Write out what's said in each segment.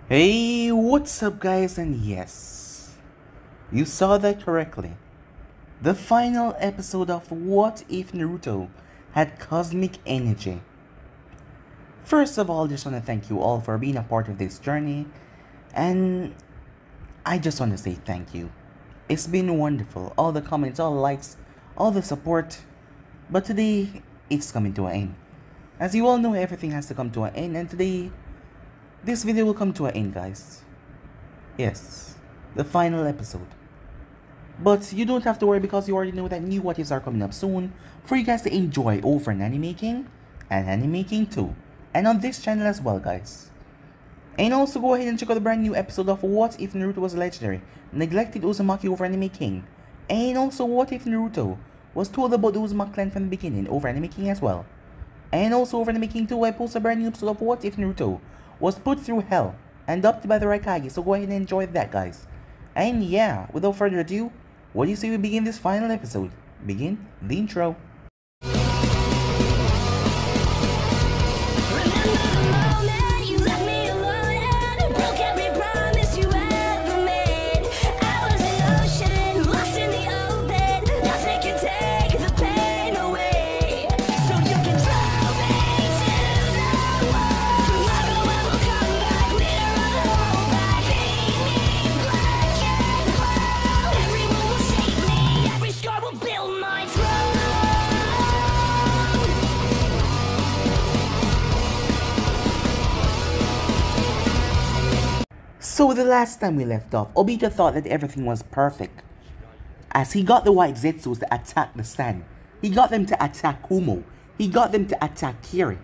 Hey, what's up guys, and yes, you saw that correctly. The final episode of What If Naruto had cosmic energy. First of all, just want to thank you all for being a part of this journey, and I just want to say thank you. It's been wonderful, all the comments, all the likes, all the support, but today, it's coming to an end. As you all know, everything has to come to an end, and today, this video will come to an end, guys. Yes, the final episode. But you don't have to worry because you already know that new what ifs are coming up soon for you guys to enjoy over in Animaking and Animaking 2. And on this channel as well, guys. And also go ahead and check out the brand new episode of What If Naruto Was Legendary, Neglected Uzumaki over Anime King. And also What If Naruto was told about the Uzumaki clan from the beginning over Anime King as well. And also over Anime King 2, I posted a brand new episode of What If Naruto was put through hell and adopted by the Raikage, so go ahead and enjoy that, guys. And yeah, without further ado, what do you say we begin this final episode? Begin the intro. So the last time we left off, Obito thought that everything was perfect, as he got the white Zetsus to attack the Sand, he got them to attack Kumo, he got them to attack Kiri,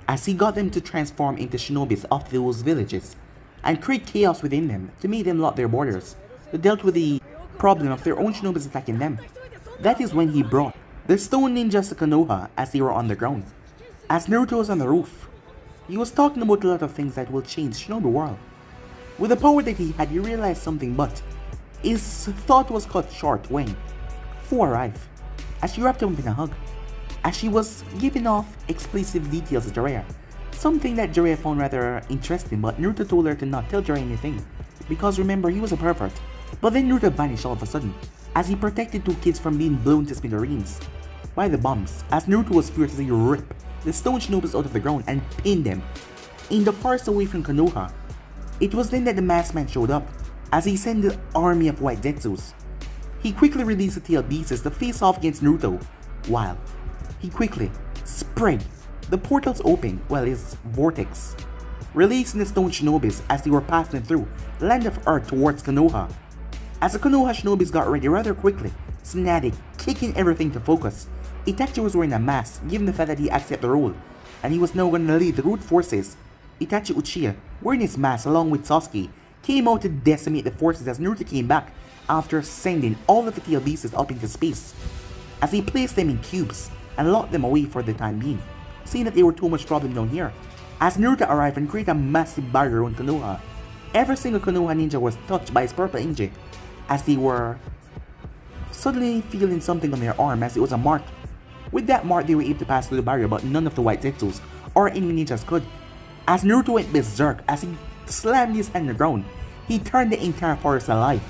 as he got them to transform into shinobis of those villages, and create chaos within them to make them lock their borders, to dealt with the problem of their own shinobis attacking them. That is when he brought the stone ninjas to Konoha as they were on the ground. As Naruto was on the roof, he was talking about a lot of things that will change Shinobi world. With the power that he had, he realized something, but his thought was cut short when Fu arrived, as she wrapped him up in a hug, as she was giving off explicit details to Jiraiya, something that Jiraiya found rather interesting, but Naruto told her to not tell Jiraiya anything, because remember, he was a pervert. But then Naruto vanished all of a sudden, as he protected two kids from being blown to smithereens by the bombs, as Naruto was furiously ripped the stone shinobis out of the ground and pinned them in the forest away from Konoha. It was then that the masked man showed up, as he sent the army of white Zetsus. He quickly released the tail beasts to face off against Naruto, while he quickly spread the portals open, his vortex, releasing the stone shinobis as they were passing through the land of Earth towards Konoha. As the Konoha shinobis got ready rather quickly, Tsunade kicking everything to focus. Itachi was wearing a mask, given the fact that he accepted the role, and he was now going to lead the root forces. Itachi Uchiha, wearing his mask along with Sasuke, came out to decimate the forces as Naruto came back after sending all of the tail beasts up into space, as he placed them in cubes and locked them away for the time being, seeing that they were too much problem down here. As Naruto arrived and created a massive barrier around Konoha, every single Konoha ninja was touched by his purple energy, as they were suddenly feeling something on their arm as it was a mark. With that mark, they were able to pass through the barrier, but none of the white Zetsus or enemy ninjas could. As Naruto went berserk, as he slammed his hand on the ground, he turned the entire forest alive.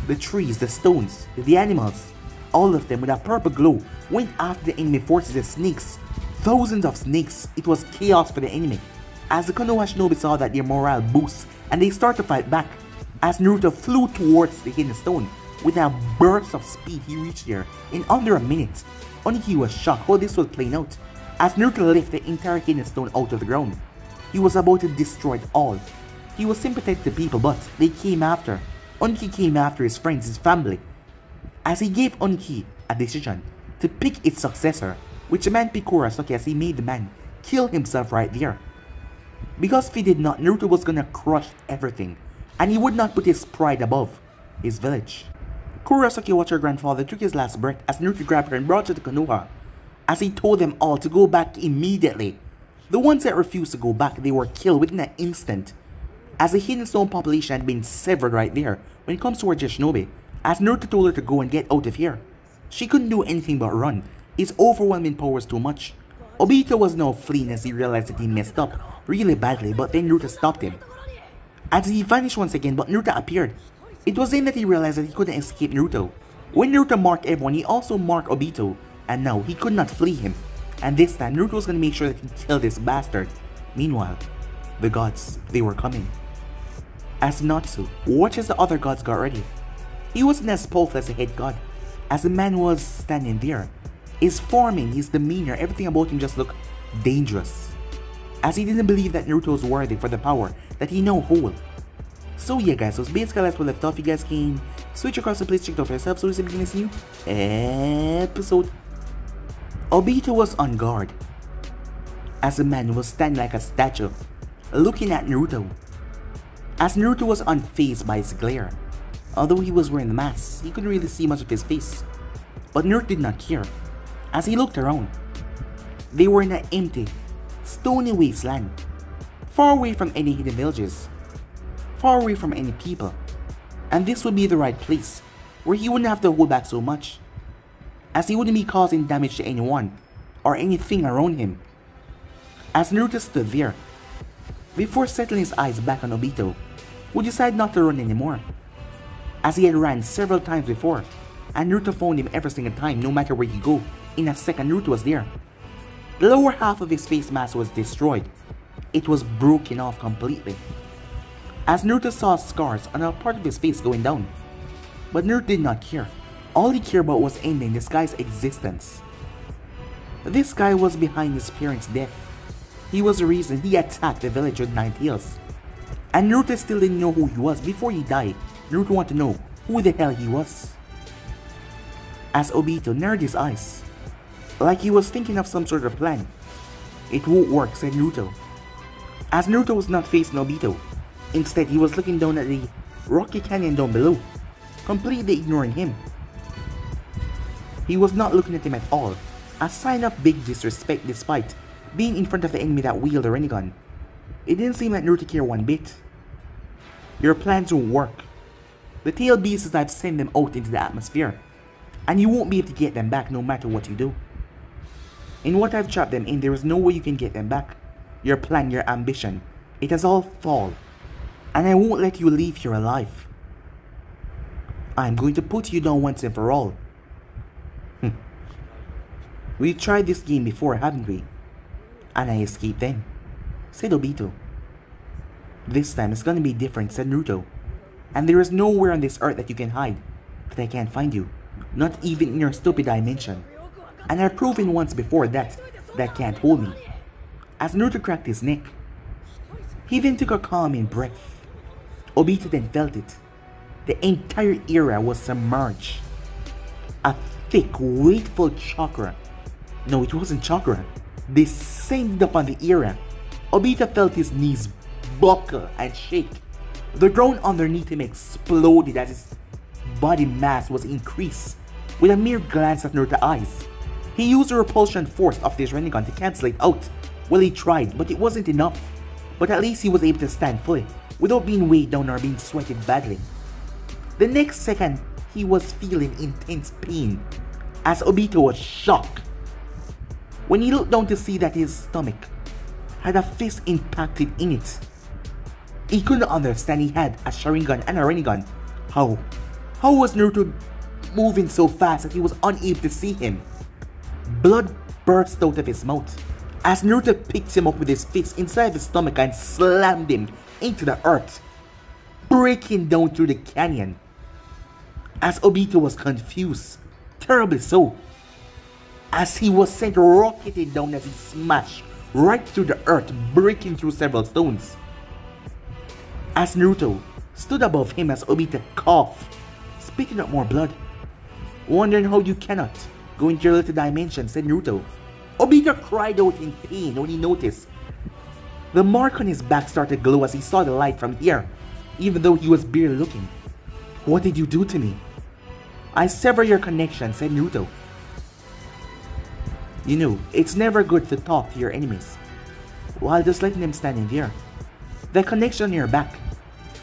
The trees, the stones, the animals, all of them with a purple glow, went after the enemy forces as snakes. Thousands of snakes. It was chaos for the enemy. As the Konoha shinobi saw that their morale boosts, and they start to fight back. As Naruto flew towards the hidden stone, with a burst of speed he reached there in under a minute. Oniki was shocked how this was playing out, as Naruto lifted the entire hidden stone out of the ground. He was about to destroy it all. He was sympathetic to people, but they came after. Oniki came after his friends, his family, as he gave Oniki a decision to pick its successor, which the man picked Kurosaki as he made the man kill himself right there. Because if he did not, Naruto was gonna crush everything, and he would not put his pride above his village. Kurosaki watched her grandfather took his last breath as Naruto grabbed her and brought her to Konoha, as he told them all to go back immediately. The ones that refused to go back, they were killed within an instant, as the hidden stone population had been severed right there when it comes to her shinobi, as Naruto told her to go and get out of here. She couldn't do anything but run. His overwhelming power was too much. Obito was now fleeing as he realized that he messed up really badly, but then Naruto stopped him. As he vanished once again, but Naruto appeared. It was then that he realized that he couldn't escape Naruto. When Naruto marked everyone, he also marked Obito, and now he could not flee him. And this time, Naruto was going to make sure that he killed this bastard. Meanwhile, the gods, they were coming. As Natsu watches the other gods got ready, he wasn't as powerful as the head god. As the man was standing there, his forming, his demeanor, everything about him just looked dangerous. As he didn't believe that Naruto was worthy for the power that he now hold. So yeah guys, so basically that's what left off. You guys can switch across the place, check it out for yourself. So this is this new episode. Obito was on guard, as the man was standing like a statue, looking at Naruto. As Naruto was unfazed by his glare. Although he was wearing the mask, he couldn't really see much of his face. But Naruto did not care. As he looked around, they were in an empty, stony wasteland, far away from any hidden villages, far away from any people. And this would be the right place, where he wouldn't have to hold back so much, as he wouldn't be causing damage to anyone, or anything around him. As Naruto stood there, before settling his eyes back on Obito, who decided not to run anymore, as he had ran several times before, and Naruto found him every single time, no matter where he go. In a second, Naruto was there. The lower half of his face mask was destroyed. It was broken off completely. As Naruto saw scars on a part of his face going down. But Naruto did not care. All he cared about was ending this guy's existence. This guy was behind his parents' death. He was the reason he attacked the village with 9 tails. And Naruto still didn't know who he was. Before he died, Naruto wanted to know who the hell he was. As Obito narrowed his eyes, like he was thinking of some sort of plan. It won't work, said Naruto. As Naruto was not facing Obito, instead he was looking down at the rocky canyon down below, completely ignoring him. He was not looking at him at all, a sign of big disrespect despite being in front of the enemy that wielded a Rinnegan. It didn't seem like Naruto cared one bit. Your plans won't work. The tail beasts, I've sent them out into the atmosphere, and you won't be able to get them back no matter what you do. In what I've trapped them in, there is no way you can get them back. Your plan, your ambition, it has all fallen, and I won't let you leave here alive. I'm going to put you down once and for all. We've tried this game before, haven't we? And I escaped then, said Obito. This time it's gonna be different, said Naruto. And there is nowhere on this earth that you can hide, that I can't find you. Not even in your stupid dimension. And I've proven once before that can't hold me. As Naruto cracked his neck, he then took a calming breath. Obito then felt it. The entire area was submerged. A thick, weightful chakra. No, it wasn't chakra. Descended upon the area. Obito felt his knees buckle and shake. The ground underneath him exploded as his body mass was increased. With a mere glance at Naruto's eyes, he used the repulsion force of this Rinnegan to cancel it out. Well, he tried, but it wasn't enough. But at least he was able to stand fully, without being weighed down or being sweated badly. The next second, he was feeling intense pain, as Obito was shocked when he looked down to see that his stomach had a fist impacted in it. He couldn't understand he had a Sharingan and a Rinnegan. How was Naruto moving so fast that he was unable to see him? Blood burst out of his mouth as Naruto picked him up with his fist inside his stomach and slammed him into the earth, breaking down through the canyon. As Obito was confused, terribly so, as he was sent rocketing down as he smashed right through the earth, breaking through several stones. As Naruto stood above him as Obito coughed, spitting up more blood. Wondering how you cannot go into your little dimension, said Naruto. Obito cried out in pain when he noticed the mark on his back started to glow as he saw the light from here, even though he was barely looking. What did you do to me? I sever your connection, said Naruto. You know, it's never good to talk to your enemies while just letting them stand in there. The connection on your back.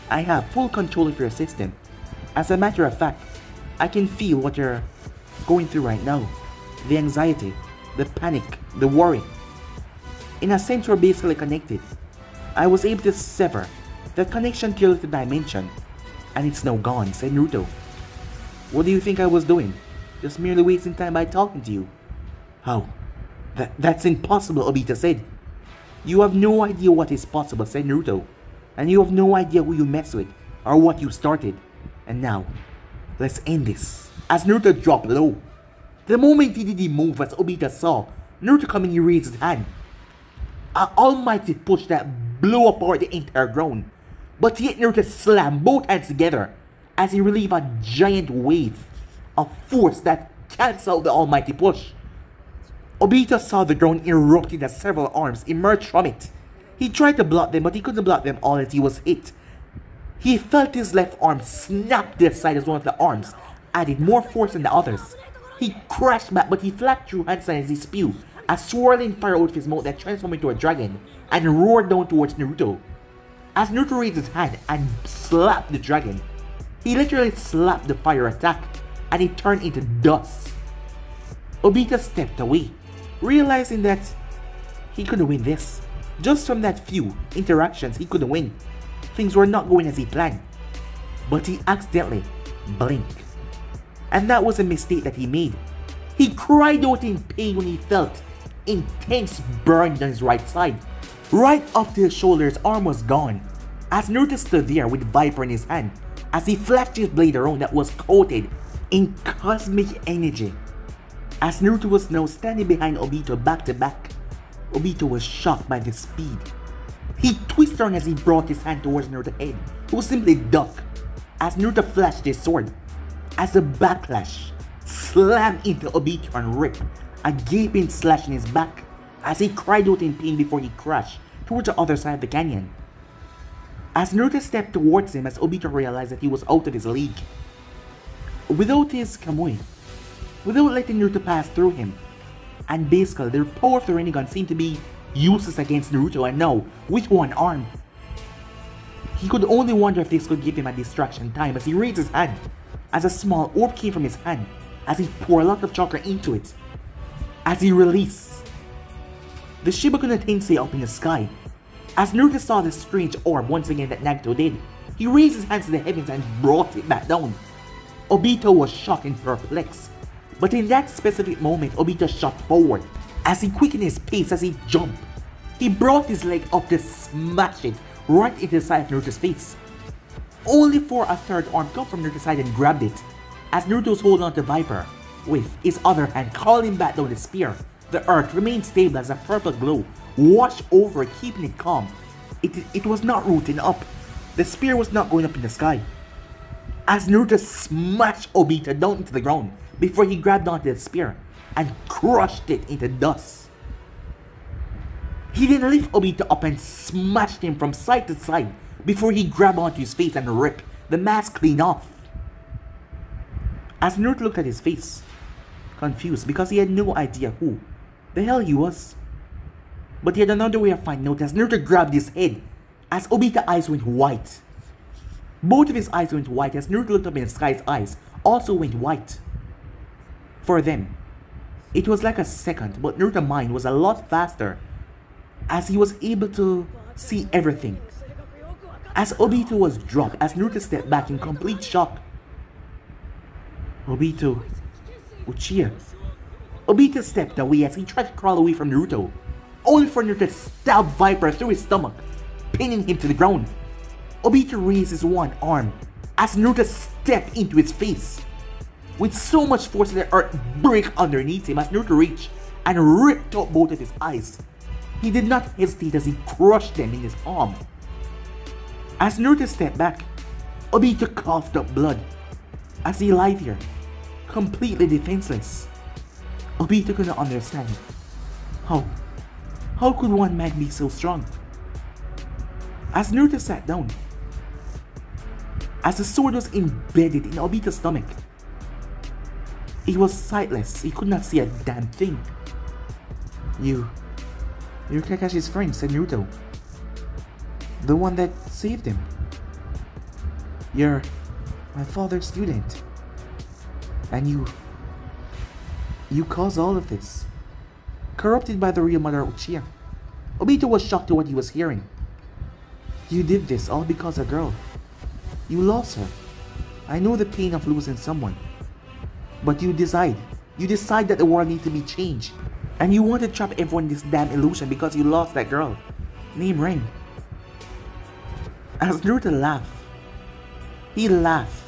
I have full control of your system. As a matter of fact, I can feel what you're going through right now. The anxiety, the panic, the worry. In a sense, we're basically connected. I was able to sever That connection killed the dimension, and it's now gone, said Naruto. What do you think I was doing? Just merely wasting time by talking to you. How? That's impossible, Obito said. You have no idea what is possible, said Naruto. And you have no idea who you mess with, or what you started. And now, let's end this. As Naruto dropped low. The moment he did the move, as Obito saw Naruto coming, he raised his hand. An almighty push that blew apart the entire ground. But yet Naruto slammed both hands together as he relieved a giant wave of force that cancelled the almighty push. Obito saw the ground erupting as several arms emerged from it. He tried to block them, but he couldn't block them all as he was hit. He felt his left arm snap to the side as one of the arms added more force than the others. He crashed back, but he flapped through handstand as he spewed a swirling fire out of his mouth that transformed into a dragon and roared down towards Naruto. As Naruto raised his hand and slapped the dragon, he literally slapped the fire attack and it turned into dust. Obito stepped away, realizing that he couldn't win this. Just from that few interactions, he couldn't win. Things were not going as he planned. But he accidentally blinked. And that was a mistake that he made. He cried out in pain when he felt intense burn on his right side. Right up to his shoulder, his arm was gone. As Naruto stood there with Viper in his hand, as he flashed his blade around that was coated in cosmic energy. As Naruto was now standing behind Obito back to back, Obito was shocked by the speed. He twisted around as he brought his hand towards Naruto's head, who simply ducked. As Naruto flashed his sword, as a backlash slammed into Obito and ripped a gaping slash in his back, as he cried out in pain before he crashed towards the other side of the canyon. As Naruto stepped towards him, as Obito realized that he was out of his league. Without his Kamui, without letting Naruto pass through him, and basically their power of the Rinnegan seemed to be useless against Naruto, and now, with one arm, he could only wonder if this could give him a distraction time as he raised his hand, as a small orb came from his hand, as he poured a lot of chakra into it. As he released the Shibaku no Tensei up in the sky, as Naruto saw the strange orb once again that Nagato did, he raised his hands to the heavens and brought it back down. Obito was shocked and perplexed, but in that specific moment, Obito shot forward. As he quickened his pace as he jumped, he brought his leg up to smash it right into the side of Naruto's face, only for a third arm come from Naruto's side and grabbed it. As Naruto was holding on to Viper, with his other hand calling back down the spear, the earth remained stable as a purple glow washed over it, keeping it calm. It was not rooting up. The spear was not going up in the sky. As Naruto smashed Obito down into the ground before he grabbed onto the spear and crushed it into dust. He then lifted Obito up and smashed him from side to side before he grabbed onto his face and ripped the mask clean off. As Naruto looked at his face, confused because he had no idea who the hell he was. But he had another way of finding out as Naruto grabbed his head as Obito's eyes went white. Both of his eyes went white as Naruto looked up in the sky's eyes also went white. For them, it was like a second, but Naruto's mind was a lot faster as he was able to see everything. As Obito was dropped, as Naruto stepped back in complete shock. Obito, Uchiha. Obito stepped away as he tried to crawl away from Naruto, only for Naruto to stab Viper through his stomach, pinning him to the ground. Obito raised his one arm as Naruto stepped into his face, with so much force that the earth broke underneath him as Naruto reached and ripped out both of his eyes. He did not hesitate as he crushed them in his palm. As Naruto stepped back, Obito coughed up blood as he lay there, completely defenseless. Obito could not understand. How could one man be so strong? As Naruto sat down, as the sword was embedded in Obito's stomach, he was sightless. He could not see a damn thing. You're Kakashi's friend, said Naruto. The one that saved him. You're my father's student. And you caused all of this. Corrupted by the real mother Uchiha. Obito was shocked to what he was hearing. You did this all because a girl. You lost her. I know the pain of losing someone. But you decide that the world needs to be changed. And you want to trap everyone in this damn illusion because you lost that girl. Named Ren. As Naruto laughed. He laughed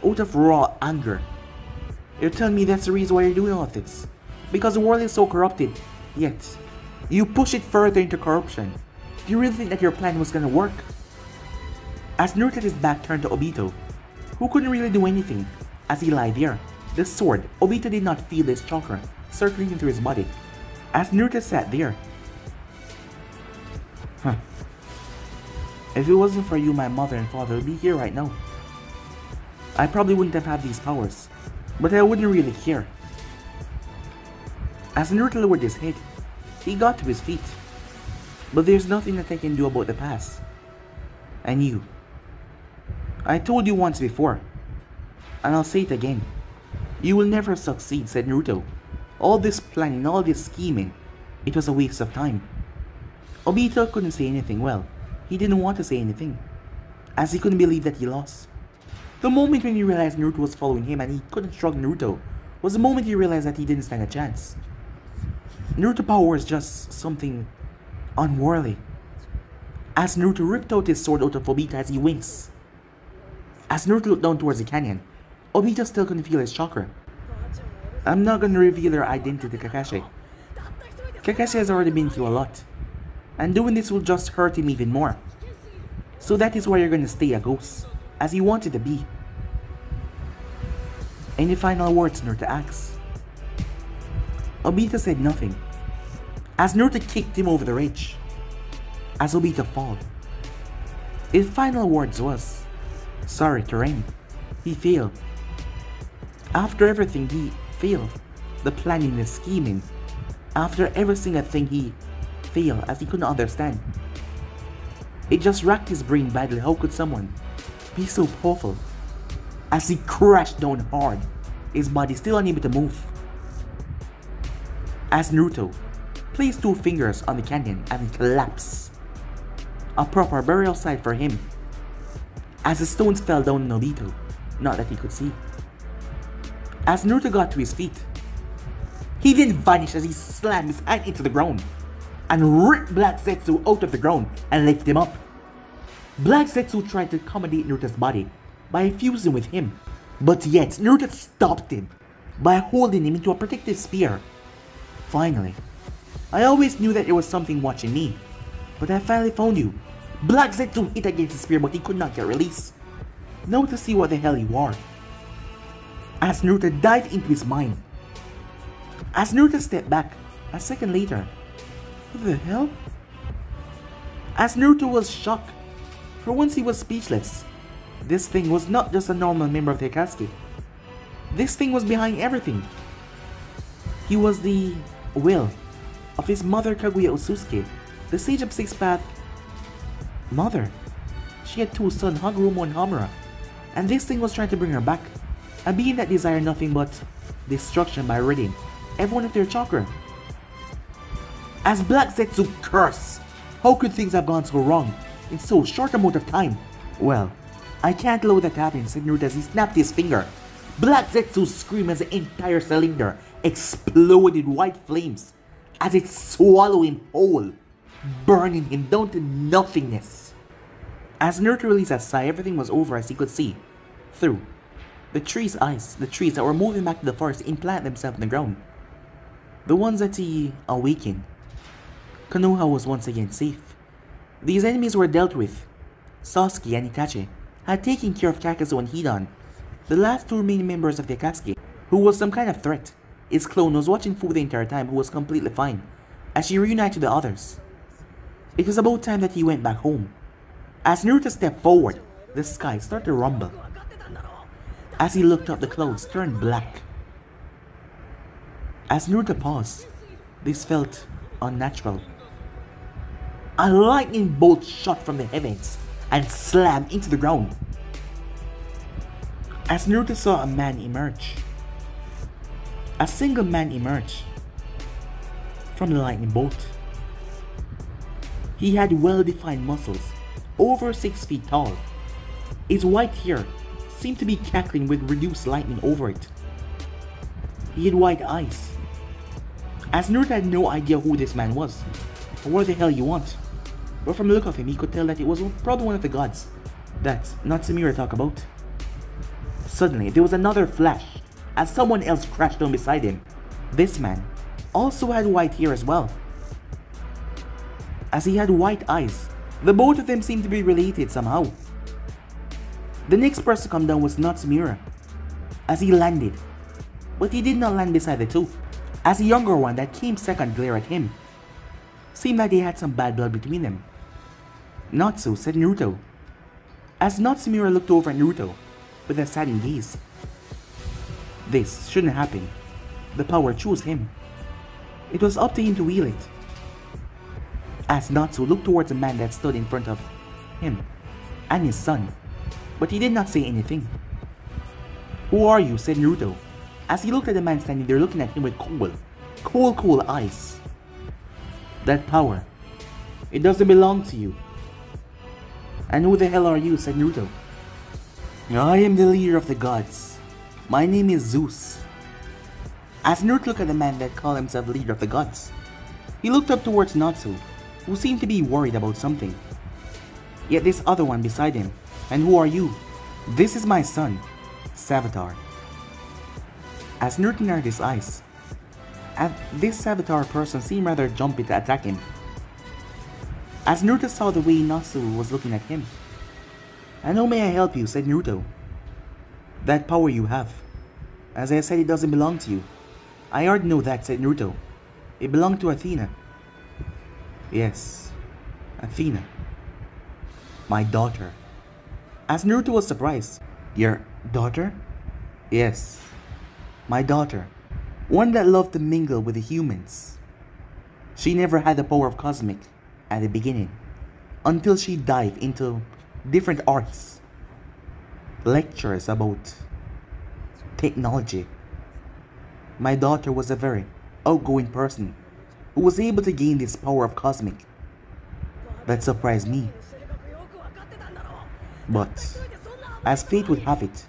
out of raw anger. You're telling me that's the reason why you're doing all this? Because the world is so corrupted. Yet, you push it further into corruption. Do you really think that your plan was gonna work? As Naruto his back turned to Obito, who couldn't really do anything, as he lay there, the sword, Obito did not feel his chakra circling into his body. As Naruto sat there. If it wasn't for you, my mother and father would be here right now. I probably wouldn't have had these powers, but I wouldn't really care. As Naruto lowered his head, he got to his feet. But there's nothing that I can do about the past. And you. I told you once before, and I'll say it again. You will never succeed, said Naruto. All this planning, all this scheming, it was a waste of time. Obito couldn't say anything. Well, he didn't want to say anything, as he couldn't believe that he lost. The moment when he realized Naruto was following him and he couldn't shrug Naruto was the moment he realized that he didn't stand a chance. Naruto power was just something unworldly. As Naruto ripped out his sword out of Obito as he winks. As Naruto looked down towards the canyon, Obito still couldn't feel his chakra. I'm not gonna reveal her identity to Kakashi. Kakashi has already been through a lot, and doing this will just hurt him even more. So that is why you're gonna stay a ghost, as you wanted to be. Any final words, Naruto asked. Obito said nothing, as Naruto kicked him over the ridge. As Obito fell, his final words was, sorry to Ren. He failed. After everything he failed, the planning, the scheming, after every single thing he failed as he couldn't understand. It just racked his brain badly. How could someone be so powerful? As he crashed down hard, his body still unable to move. As Naruto placed 2 fingers on the canyon and it collapsed. A proper burial site for him. As the stones fell down on Obito, not that he could see. As Naruto got to his feet, he then vanished as he slammed his hand into the ground and ripped Black Zetsu out of the ground and lifted him up. Black Zetsu tried to accommodate Naruto's body by fusing with him, but yet Naruto stopped him by holding him into a protective spear. Finally, I always knew that there was something watching me, but I finally found you. Black Zetsu hit against the spear, but he could not get released. Now to see what the hell he wore. As Naruto dived into his mind. As Naruto stepped back, a second later. What the hell? As Naruto was shocked. For once he was speechless. This thing was not just a normal member of the Akatsuki. This thing was behind everything. He was the will of his mother Kaguya Osusuke, the Sage of Six Path mother. She had 2 sons, Hagoromo and Hamura, and this thing was trying to bring her back. A being that desired nothing but destruction by ridding everyone of their chakra. As Black Zetsu cursed, how could things have gone so wrong in so short amount of time? Well, I can't allow that to happen, said Naruto as he snapped his finger. Black Zetsu screamed as the entire cylinder exploded in white flames as it swallowed him whole, burning him down to nothingness. As Naruto released a sigh, everything was over as he could see through the trees' eyes, the trees that were moving back to the forest implant themselves in the ground. The ones that he awakened. Konoha was once again safe. These enemies were dealt with. Sasuke and Itachi had taken care of Kakazo and Hidan, the last 2 remaining members of the Akatsuki, who was some kind of threat. His clone was watching Fu the entire time, who was completely fine, as she reunited the others. It was about time that he went back home. As Naruto stepped forward, the sky started to rumble. As he looked up, the clouds turned black. As Naruto paused, this felt unnatural. A lightning bolt shot from the heavens and slammed into the ground. As Naruto saw a man emerge. A single man emerge from the lightning bolt. He had well-defined muscles, over 6 feet tall. His white hair seemed to be crackling with reduced lightning over it. He had white eyes. As Naruto had no idea who this man was, or what the hell you want, but from the look of him he could tell that it was probably one of the gods that Natsumira talked about. Suddenly there was another flash as someone else crashed down beside him. This man also had white hair as well, as he had white eyes. The both of them seemed to be related somehow. The next person to come down was Natsumira, as he landed, but he did not land beside the two, as the younger one that came second glared at him. Seemed like they had some bad blood between them. "Not so," said Naruto, as Natsumira looked over at Naruto with a saddened gaze. This shouldn't happen. The power chose him. It was up to him to wield it. As Natsu looked towards the man that stood in front of him and his son, but he did not say anything. "Who are you?" said Naruto, as he looked at the man standing there looking at him with cold eyes. "That power, it doesn't belong to you." "And who the hell are you?" said Naruto. "I am the leader of the gods. My name is Zeus." As Naruto looked at the man that called himself leader of the gods, he looked up towards Natsu, who seemed to be worried about something. Yet this other one beside him, "And who are you?" "This is my son, Savitar." As Naruto narrowed his eyes, and this Savitar person seemed rather jumpy to attack him. As Naruto saw the way Natsu was looking at him. "And how may I help you?" said Naruto. "That power you have. As I said, it doesn't belong to you." "I already know that," said Naruto. "It belonged to Athena." "Yes, Athena. My daughter." As Naruto was surprised. "Your daughter?" "Yes, my daughter. One that loved to mingle with the humans. She never had the power of cosmic at the beginning, until she dived into different arts, lectures about technology. My daughter was a very outgoing person who was able to gain this power of cosmic. That surprised me. But as fate would have it,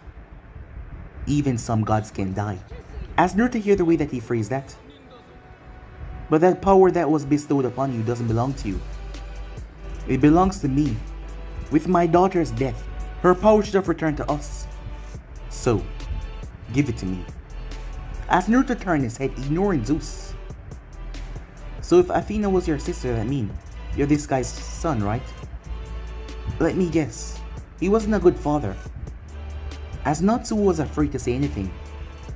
even some gods can die." As Naruto heard the way that he phrased that. "But that power that was bestowed upon you doesn't belong to you. It belongs to me. With my daughter's death, her power should have returned to us. So, give it to me." As Naruto turned his head, ignoring Zeus. "So if Athena was your sister, that means you're this guy's son, right?" "Let me guess. He wasn't a good father." As Natsu was afraid to say anything,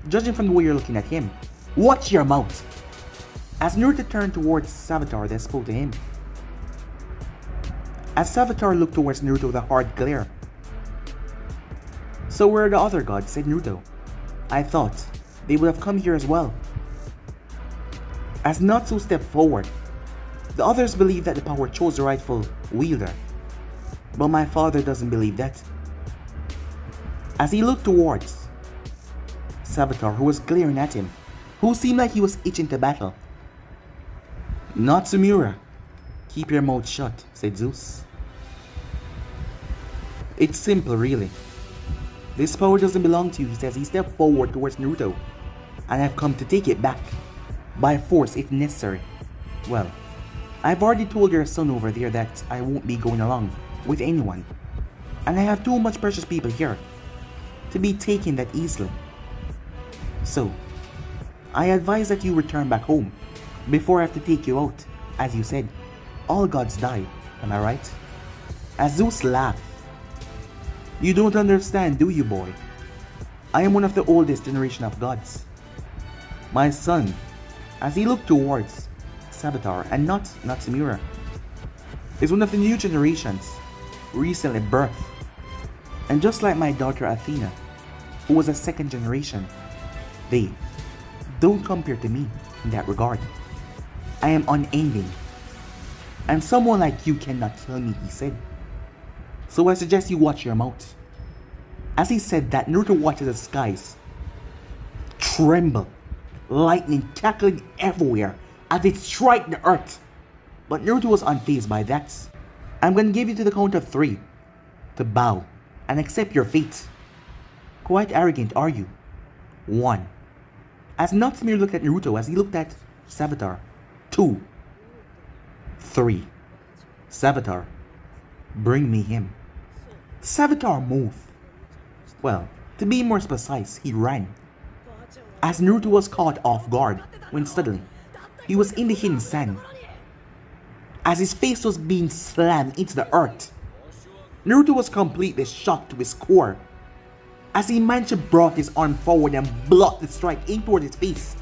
judging from the way you're looking at him. "Watch your mouth!" As Naruto turned towards Savitar that spoke to him. As Savitar looked towards Naruto with a hard glare. "So where are the other gods?" said Naruto. "I thought they would have come here as well." As Natsu stepped forward, the others believe that the power chose the rightful wielder. But my father doesn't believe that. As he looked towards Savitar, who was glaring at him, who seemed like he was itching to battle. "Natsumira, keep your mouth shut," said Zeus. "It's simple, really. This power doesn't belong to you," he says. He stepped forward towards Naruto, "and I've come to take it back, by force if necessary. Well, I've already told your son over there that I won't be going along with anyone, and I have too much precious people here to be taken that easily. So, I advise that you return back home before I have to take you out. As you said, all gods die, am I right?" As Zeus laughed. "You don't understand, do you, boy? I am one of the oldest generation of gods. My son," as he looked towards Savitar and not Natsumira, "is one of the new generations, recently birthed. And just like my daughter Athena, who was a second generation, they don't compare to me in that regard. I am unending. And someone like you cannot kill me," he said. "So I suggest you watch your mouth." As he said that, Naruto watched the skies tremble, lightning cackling everywhere as it struck the earth. But Naruto was unfazed by that. I'm gonna give you to the count of 3 to bow and accept your fate. Quite arrogant, are you? 1. As Natsume looked at Naruto as he looked at Savitar. 2. 3. Savitar, bring me him. Savitar moved. Well, to be more precise, he ran. As Naruto was caught off guard when suddenly he was in the hidden sand. As his face was being slammed into the earth, Naruto was completely shocked to his core. As he managed to brought his arm forward and blocked the strike aimed toward his face,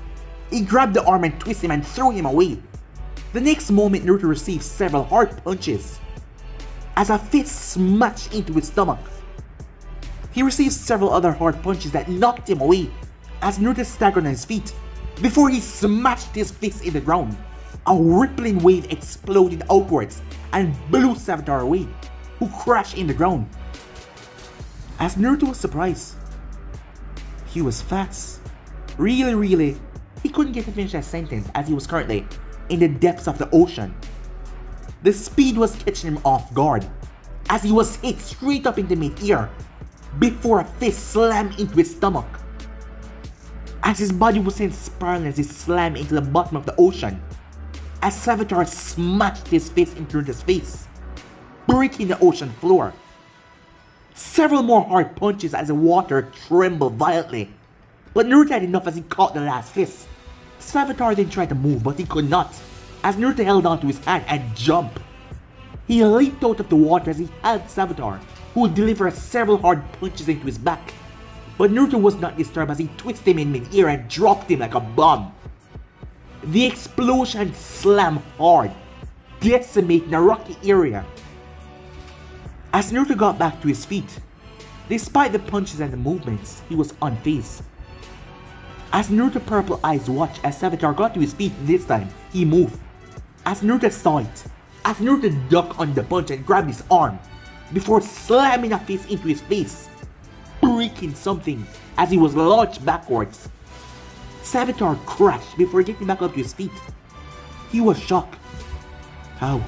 he grabbed the arm and twisted him and threw him away. The next moment, Naruto received several hard punches as a fist smashed into his stomach. He received several other hard punches that knocked him away as Naruto staggered on his feet before he smashed his fist in the ground. A rippling wave exploded outwards and blew Savitar away, who crashed in the ground. As Naruto was surprised, he was fast. Really, he couldn't get to finish that sentence as he was currently in the depths of the ocean. The speed was catching him off guard as he was hit straight up into mid-air before a fist slammed into his stomach. As his body was sent spiraling as he slammed into the bottom of the ocean, as Savitar smashed his fist into Naruto's face, breaking the ocean floor. Several more hard punches as the water trembled violently, but Naruto had enough as he caught the last fist. Savitar then tried to move, but he could not, as Naruto held onto his hand and jumped. He leaped out of the water as he held Savitar, who would deliver several hard punches into his back. But Naruto was not disturbed as he twisted him in mid-air and dropped him like a bomb. The explosion slammed hard, decimating a rocky area. As Naruto got back to his feet, despite the punches and the movements, he was unfazed. As Naruto's purple eyes watched as Savitar got to his feet this time, he moved. As Naruto saw it, as Naruto ducked on the punch and grabbed his arm, before slamming a fist into his face, breaking something as he was launched backwards. Savitar crashed before getting back up to his feet. He was shocked. How?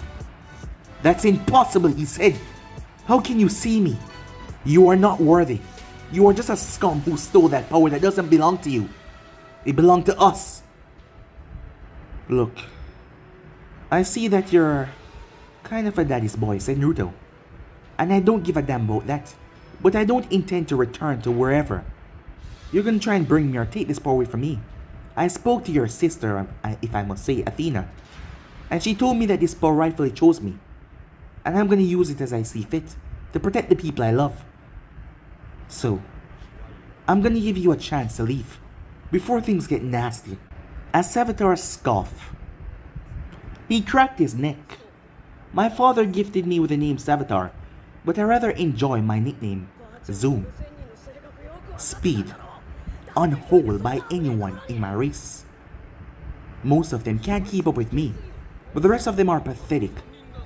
That's impossible, he said. How can you see me? You are not worthy. You are just a scum who stole that power that doesn't belong to you. It belonged to us. Look, I see that you're kind of a daddy's boy, said Naruto. And I don't give a damn about that. But I don't intend to return to wherever. You're gonna try and bring me or take this power away from me. I spoke to your sister, if I must say, Athena. And she told me that this power rightfully chose me. And I'm gonna use it as I see fit, to protect the people I love. So, I'm gonna give you a chance to leave, before things get nasty. As Savitar scoffed, he cracked his neck. My father gifted me with the name Savitar, but I rather enjoy my nickname, Zoom. Speed, unhold by anyone in my race. Most of them can't keep up with me, but the rest of them are pathetic,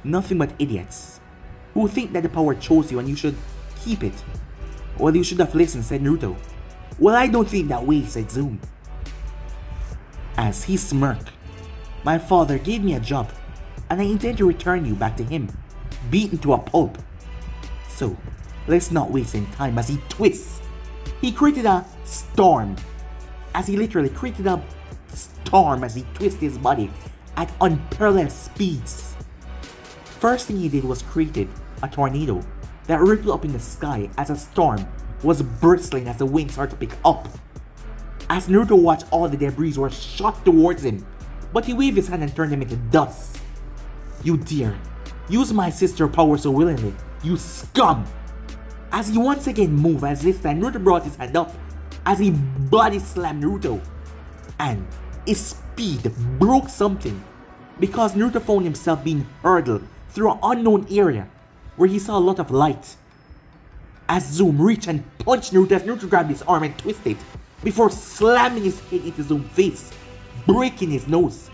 nothing but idiots, who think that the power chose you and you should keep it. Well, you should have listened, said Naruto. Well, I don't think that way, said Zoom. As he smirked, my father gave me a job, and I intend to return you back to him, beaten to a pulp. So, let's not waste any time as he twists. He created a storm, as he literally created a storm as he twisted his body at unparalleled speeds. First thing he did was created a tornado that rippled up in the sky as a storm was bristling as the winds started to pick up. As Naruto watched, all the debris were shot towards him, but he waved his hand and turned them into dust. You dare use my sister power so willingly, you scum! As he once again moved, as this time Naruto brought his hand up as he body slammed Naruto, and his speed broke something because Naruto found himself being hurled through an unknown area where he saw a lot of light. As Zoom reached and punched Naruto as Naruto grabbed his arm and twisted before slamming his head into Zoom's face, breaking his nose.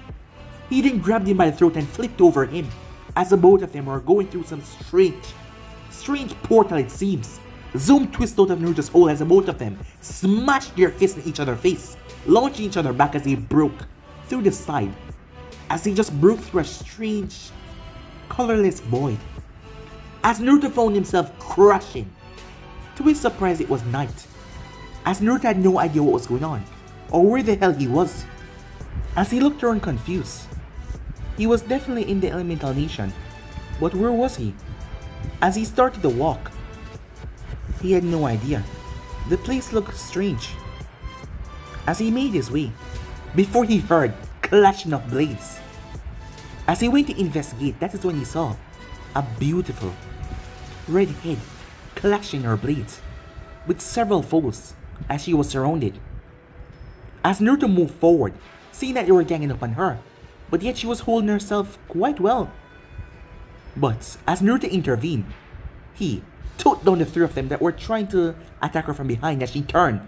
He then grabbed him by the throat and flipped over him as the both of them were going through some strange portal it seems. Zoom twisted out of Naruto's hole as the both of them smashed their fists in each other's face, launching each other back as they broke through the side, as they just broke through a strange, colorless void. as Naruto found himself crushing. To his surprise, it was night, as Naruto had no idea what was going on, or where the hell he was. As he looked around confused, he was definitely in the elemental nation, but where was he? As he started to walk, he had no idea. The place looked strange. As he made his way, before he heard clashing of blades. As he went to investigate, that is when he saw a beautiful red head clashing her blades with several foes as she was surrounded. As Naruto moved forward, seeing that they were ganging up on her, but yet she was holding herself quite well. But as Naruto intervened, he took down the three of them that were trying to attack her from behind as she turned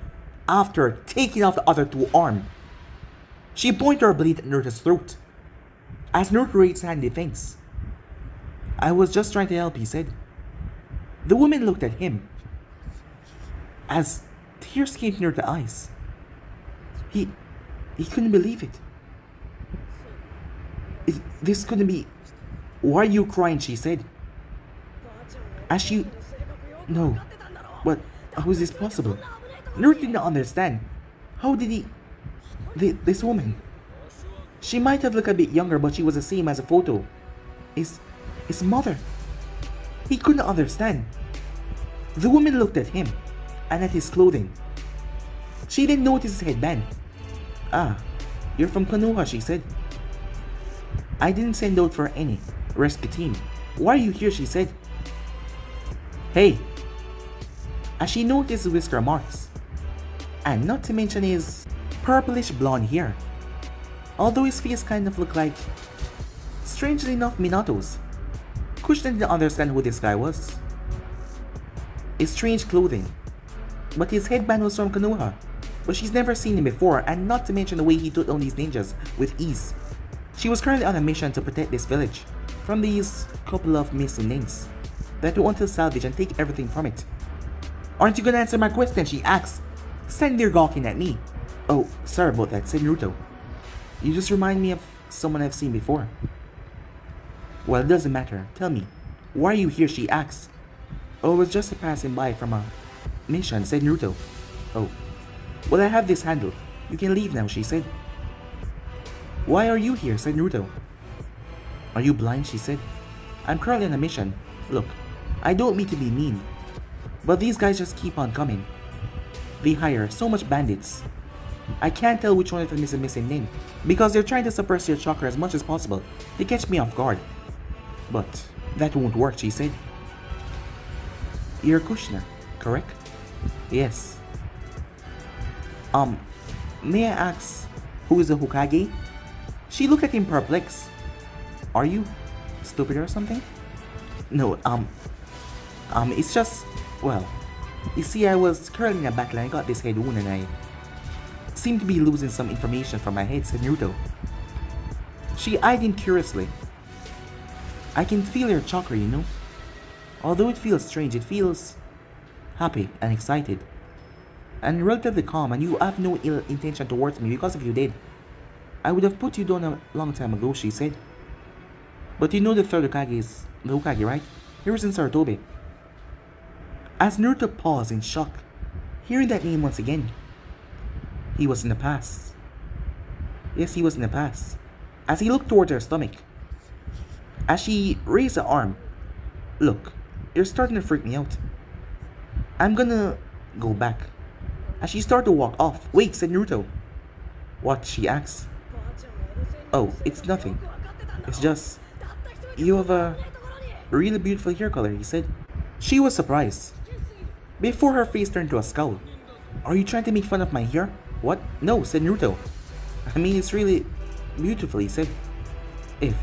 after taking out the other two armed. She pointed her blade at Naruto's throat. As Naruto raised hand in defense. "I was just trying to help," he said. The woman looked at him as tears came to Naruto's eyes. He couldn't believe it. This couldn't be. "Why are you crying?" she said. As she... No. But how is this possible? Naruto did not understand. How did he... This woman... She might have looked a bit younger, but she was the same as a photo. His mother. He couldn't understand. The woman looked at him and at his clothing. She then noticed his headband. "Ah, you're from Konoha," she said. "I didn't send out for any rescue team. Why are you here?" she said. "Hey." As she noticed his whisker marks, and not to mention his purplish blonde hair, although his face kind of looked like, strangely enough, Minato's. Kushina didn't understand who this guy was. His strange clothing, but his headband was from Konoha, but she's never seen him before, and not to mention the way he took down these ninjas with ease. She was currently on a mission to protect this village from these couple of missing names that want to salvage and take everything from it. "Aren't you gonna answer my question?" she asked, standing there gawking at me. "Oh, sorry about that," said Naruto. "You just remind me of someone I've seen before." "Well, it doesn't matter. Tell me, why are you here?" she asked. "Oh, it was just a passing by from a mission," said Naruto. "Oh, well, I have this handle. You can leave now," she said. "Why are you here?" said Naruto. "Are you blind?" she said. "I'm currently on a mission. Look, I don't mean to be mean, but these guys just keep on coming. They hire so much bandits. I can't tell which one of them is a missing name, because they're trying to suppress your chakra as much as possible to catch me off guard. But that won't work," she said. "You're Kushina, correct?" "Yes." May I ask, who is the Hokage?" She looked at him perplexed. "Are you stupid or something?" "No, it's just, well, you see, I was currently in a battle and I got this head wound and I seem to be losing some information from my head," said Naruto. She eyed him curiously. "I can feel your chakra, you know. Although it feels strange, it feels happy and excited. And relatively calm, and you have no ill intention towards me, because if you did, I would have put you down a long time ago," she said. "But you know the third Hokage is the Hokage, right? He was in Sarutobi." As Naruto paused in shock, hearing that name once again. He was in the past. Yes, he was in the past. As he looked towards her stomach, as she raised her arm. "Look, you're starting to freak me out. I'm gonna go back." As she started to walk off. "Wait," said Naruto. "What?" she asked. "Oh, it's nothing. It's just, you have a really beautiful hair color," he said. She was surprised. Before her face turned to a scowl. "Are you trying to make fun of my hair?" "What?" "No," said Naruto. "I mean, it's really beautiful," he said. "If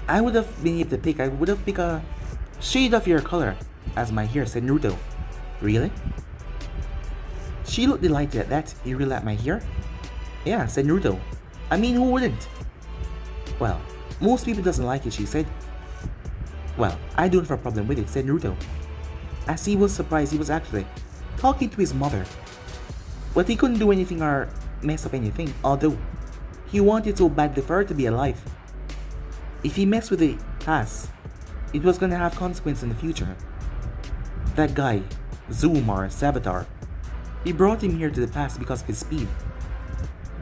I would have been able to pick, I would have picked a shade of your color as my hair," said Naruto. "Really?" She looked delighted at that. "You really like my hair?" "Yeah," said Naruto. "I mean, who wouldn't?" "Well, most people doesn't like it," she said. "Well, I don't have a problem with it," said Naruto. As he was surprised, he was actually talking to his mother. But he couldn't do anything or mess up anything, although he wanted so badly for her to be alive. If he messed with the past, It was gonna have consequence in the future. That guy, Zoom or Savitar, he brought him here to the past because of his speed.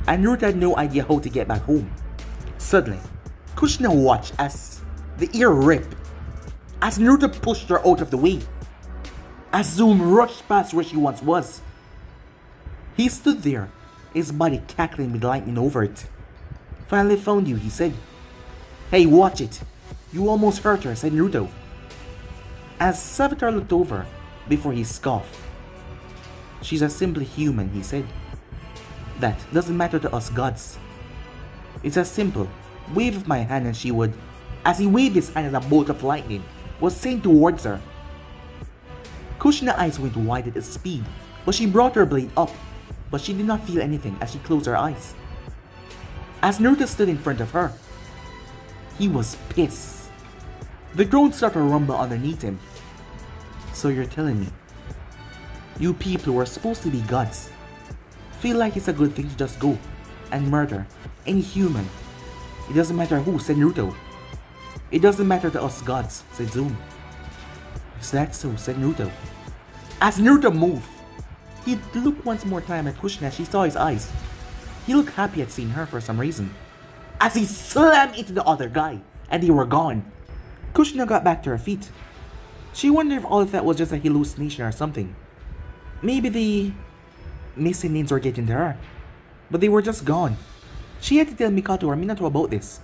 And Naruto had no idea how to get back home. Suddenly, Kushina watched as the ear ripped, as Naruto pushed her out of the way, as Zoom rushed past where she once was. He stood there, his body cackling with lightning over it. "Finally found you," he said. "Hey, watch it. You almost hurt her," said Naruto. As Savitar looked over, before he scoffed. "She's a simply human," he said. "That doesn't matter to us gods. It's as simple. Wave of my hand and she would," as he waved his hand as a bolt of lightning was sent towards her. Kushina's eyes went wide at its speed, but she brought her blade up, but she did not feel anything as she closed her eyes. As Naruto stood in front of her, he was pissed. The ground started to rumble underneath him. "So you're telling me, you people who are supposed to be gods, feel like it's a good thing to just go and murder any human? It doesn't matter who," said Naruto. "It doesn't matter to us gods," said Zoom. "Is that so?" said Naruto. As Naruto moved, he looked once more time at Kushina as she saw his eyes. He looked happy at seeing her for some reason. As he slammed into the other guy, and they were gone. Kushina got back to her feet. She wondered if all of that was just a hallucination or something. Maybe the missing names were getting to her, but they were just gone. She had to tell Mikato or Minato about this.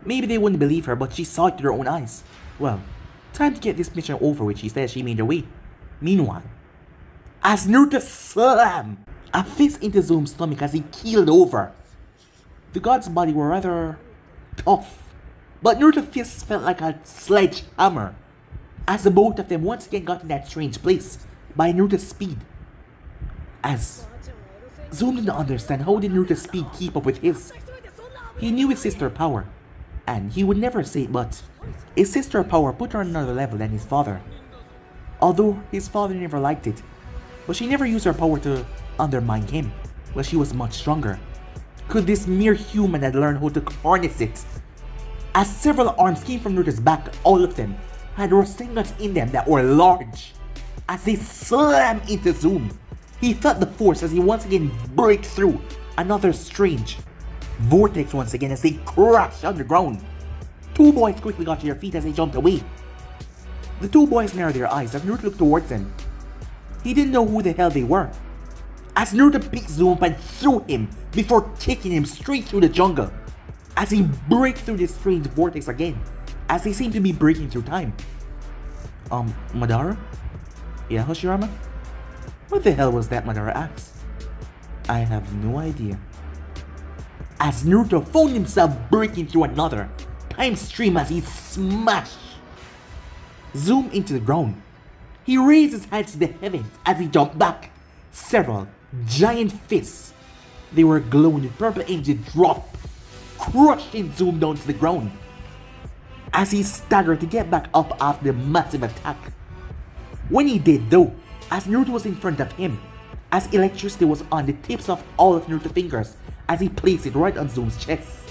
Maybe they wouldn't believe her, but she saw it with her own eyes. Well, time to get this mission over with, she said as she made her way. Meanwhile, as Naruto slammed a fist into Zoom's stomach as he keeled over. The god's body were rather tough, but Naruto's fists felt like a sledgehammer, as the both of them once again got in that strange place by Naruto's speed. As Zoom did not understand how did Naruto's speed keep up with his. He knew his sister's power, and he would never say it, but his sister's power put her on another level than his father. Although his father never liked it, but she never used her power to undermine him, well, she was much stronger. Could this mere human had learned how to harness it? As several arms came from Naruto's back, all of them had Rasengan's in them that were large. As they slammed into Zoom, he felt the force as he once again break through another strange vortex once again as they crashed underground. Two boys quickly got to their feet as they jumped away. The two boys narrowed their eyes as Naruto looked towards them. He didn't know who the hell they were. As Naruto picked Zoom up and threw him before kicking him straight through the jungle. As he break through this strange vortex again, as they seem to be breaking through time. Madara? Yeah, Hashirama? What the hell was that, Madara asked. I have no idea. As Naruto found himself breaking through another time stream as he smashed Zoom into the ground. He raised his hands to the heavens as he jumped back. Several giant fists, they were glowing with purple energy, dropped, crushing Zoom down to the ground. As he staggered to get back up after the massive attack. When he did though, as Naruto was in front of him, as electricity was on the tips of all of Naruto's fingers as he placed it right on Zoom's chest.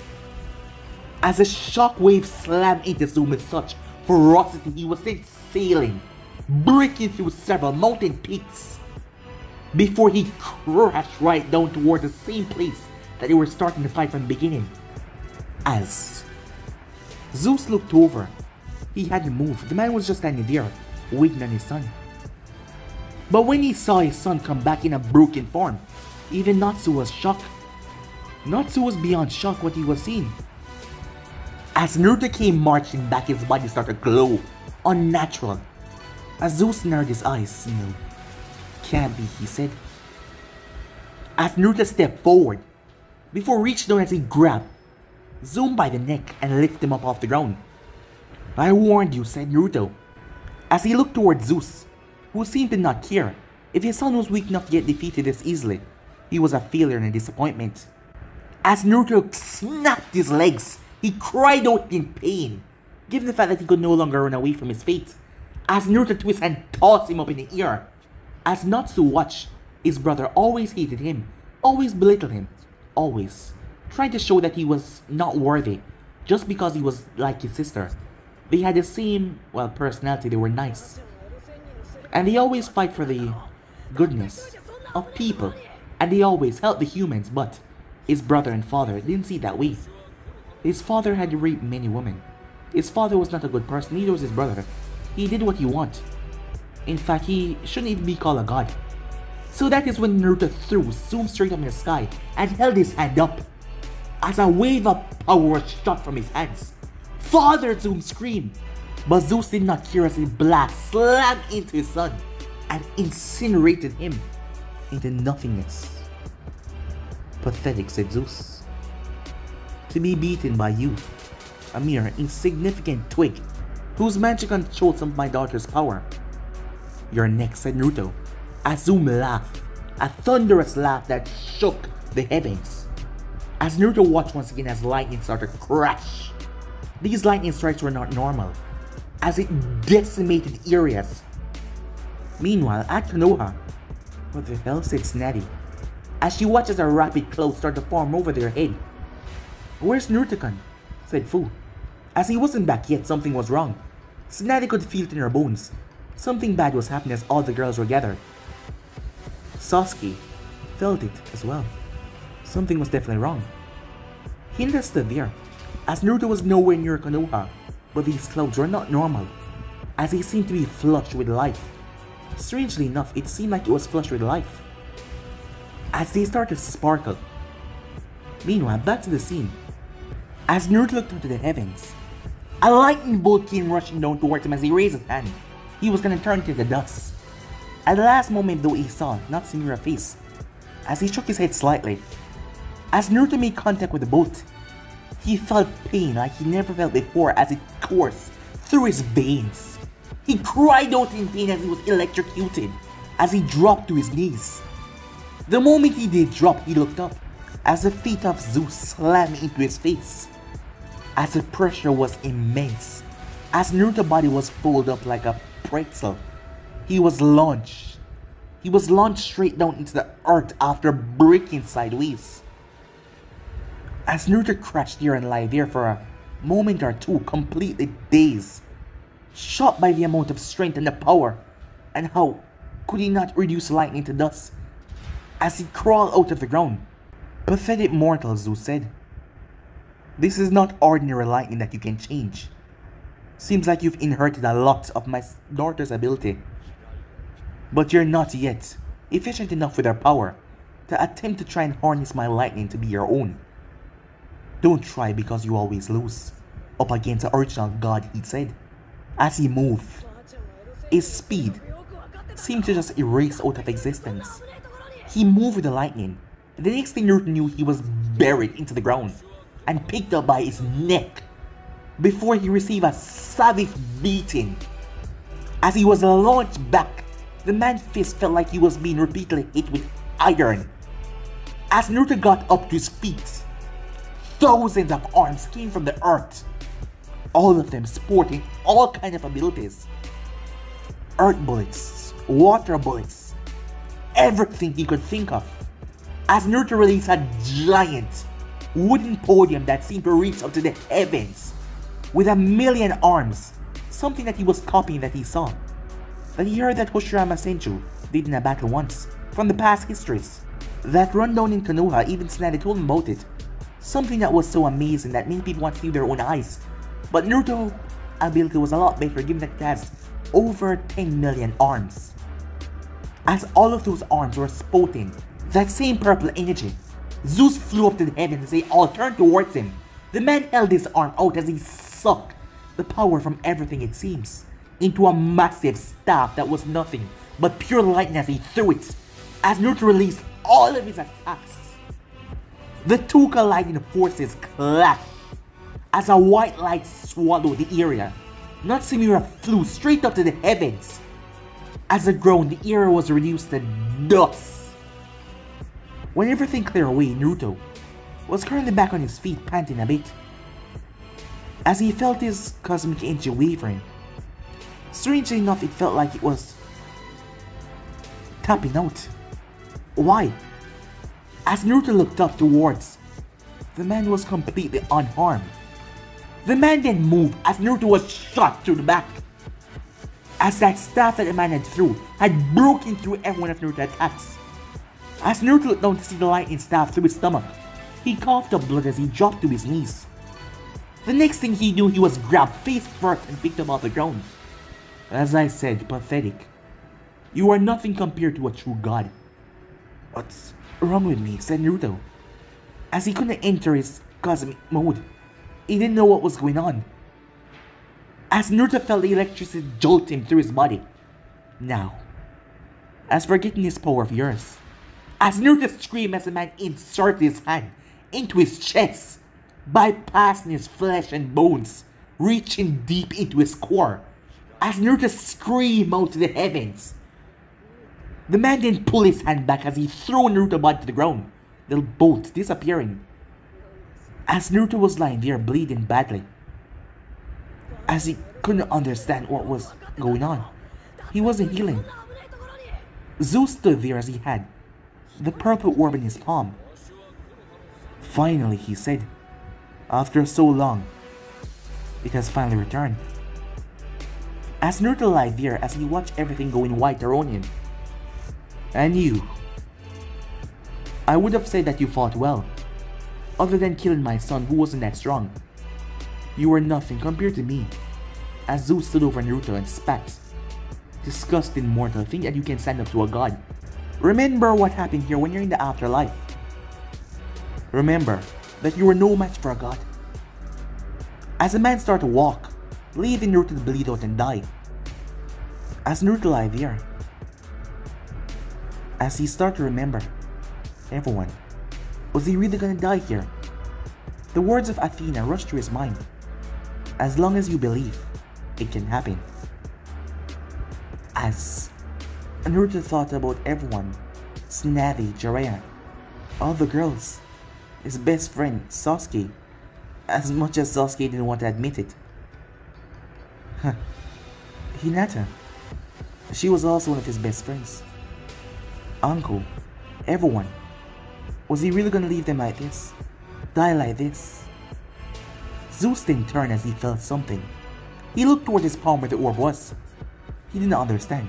As a shockwave slammed into Zoom with such ferocity, he was sent sailing, breaking through several mountain peaks, before he crashed right down towards the same place that they were starting to fight from the beginning. As Zeus looked over, he hadn't moved. The man was just standing there, waiting on his son. But when he saw his son come back in a broken form, even Natsu was shocked. Natsu was beyond shocked what he was seeing. As Naruto came marching back, his body started to glow, unnatural. As Zeus narrowed his eyes, no, can't be, he said. As Naruto stepped forward, before reaching down as he grabbed Zoom by the neck and lifted him up off the ground. I warned you, said Naruto. As he looked towards Zeus, who seemed to not care if his son was weak enough to get defeated this easily. He was a failure and a disappointment. As Naruto snapped his legs, he cried out in pain, given the fact that he could no longer run away from his fate. As Naruto twisted and tossed him up in the air. As Natsu watched, his brother always hated him, always belittled him, always trying to show that he was not worthy just because he was like his sister. They had the same, well, personality, they were nice. And they always fight for the goodness of people. And they always help the humans, but his brother and father didn't see it that way. His father had raped many women. His father was not a good person, neither was his brother. He did what he wanted. In fact, he shouldn't even be called a god. So that is when Naruto zoomed straight up in the sky and held his hand up. As a wave of power was shot from his hands. Father Zoom screamed, but Zeus did not care as a blast slammed into his son and incinerated him into nothingness. Pathetic, said Zeus. To be beaten by you, a mere insignificant twig whose magic controlled some of my daughter's power. You're next, said Naruto, as Zoom laughed, a thunderous laugh that shook the heavens. As Naruto watched once again as lightning started to crash. These lightning strikes were not normal, as it decimated areas. Meanwhile, at Konoha, what the hell, said Snatty, as she watches a rapid cloud start to form over their head. Where's Naruto-kun? Said Fu. As he wasn't back yet, something was wrong. Snatty could feel it in her bones. Something bad was happening as all the girls were gathered. Sasuke felt it as well. Something was definitely wrong. Hinata stood there, as Naruto was nowhere near Konoha, but these clouds were not normal, as they seemed to be flushed with life. Strangely enough, it seemed like it was flushed with life, as they started to sparkle. Meanwhile, back to the scene. As Naruto looked into the heavens, a lightning bolt came rushing down towards him as he raised his hand. He was gonna turn to the dust. At the last moment though, he saw not Samura's face, as he shook his head slightly. As Naruto made contact with the bolt, he felt pain like he never felt before as it coursed through his veins. He cried out in pain as he was electrocuted, as he dropped to his knees. The moment he did drop, he looked up, as the feet of Zeus slammed into his face. As the pressure was immense, as Naruto's body was folded up like a pretzel, he was launched. He was launched straight down into the earth after breaking sideways. As Naruto crashed there and lay there for a moment or two, completely dazed, shocked by the amount of strength and the power, and how could he not reduce lightning to dust as he crawled out of the ground. Pathetic mortal, Zeus said. This is not ordinary lightning that you can change. Seems like you've inherited a lot of my daughter's ability. But you're not yet efficient enough with her power to attempt to try and harness my lightning to be your own. Don't try because you always lose. Up against the original god, he said. As he moved, his speed seemed to just erase out of existence. He moved with the lightning. The next thing Naruto knew, he was buried into the ground and picked up by his neck before he received a savage beating. As he was launched back, the man's fist felt like he was being repeatedly hit with iron. As Naruto got up to his feet, thousands of arms came from the earth, all of them sporting all kinds of abilities. Earth bullets, water bullets, everything he could think of. As Naruto released a giant wooden podium that seemed to reach up to the heavens with a million arms, something that he was copying that he saw, that he heard that Hoshirama Senju did in a battle once, from the past histories. That rundown in Konoha, even Tsunade told him about it. Something that was so amazing that many people want to see with their own eyes. But Naruto's ability was a lot better given that it has over 10 million arms. As all of those arms were spouting that same purple energy, Zeus flew up to the heavens and they all turned towards him. The man held his arm out as he sucked the power from everything, it seems, into a massive staff that was nothing but pure lightning as he threw it. As Naruto released all of his attacks, the two colliding forces clashed as a white light swallowed the area. Natsumura flew straight up to the heavens. As it groaned, the area was reduced to dust. When everything cleared away, Naruto was currently back on his feet, panting a bit, as he felt his cosmic energy wavering. Strangely enough, it felt like it was tapping out. Why? As Naruto looked up towards, the man was completely unharmed. The man then moved as Naruto was shot through the back. As that staff that the man had threw had broken through every one of Naruto's attacks. As Naruto looked down to see the lightning staff through his stomach, he coughed up blood as he dropped to his knees. The next thing he knew, he was grabbed face first and picked up off the ground. As I said, pathetic. You are nothing compared to a true god. What's wrong with me? Said Naruto. As he couldn't enter his cosmic mode. He didn't know what was going on. As Naruto felt the electricity jolt him through his body. Now, as for getting this power of yours. As Naruto screamed as the man inserted his hand into his chest, bypassing his flesh and bones, reaching deep into his core. As Naruto screamed out to the heavens. The man then pulled his hand back as he threw Naruto's body to the ground, they both disappearing. As Naruto was lying there bleeding badly. As he couldn't understand what was going on. He wasn't healing. Zeus stood there as he had the purple orb in his palm. Finally, he said, after so long, it has finally returned. As Naruto lay there as he watched everything going white around him. And you. I would have said that you fought well, other than killing my son who wasn't that strong. You were nothing compared to me. As Zeus stood over Naruto and spat. Disgusting mortal, think that you can stand up to a god. Remember what happened here when you're in the afterlife. Remember that you were no match for a god. As the man started to walk, leaving Naruto to bleed out and die. As Naruto lay there. As he started to remember everyone. Was he really gonna die here? The words of Athena rushed through his mind. As long as you believe, it can happen. As Naruto thought about everyone, Snavi, Jiraiya, all the girls, his best friend Sasuke, as much as Sasuke didn't want to admit it. Hinata, she was also one of his best friends. Uncle, everyone. Was he really gonna leave them like this? Die like this? Zeus then turned as he felt something. He looked toward his palm where the orb was. He did not understand.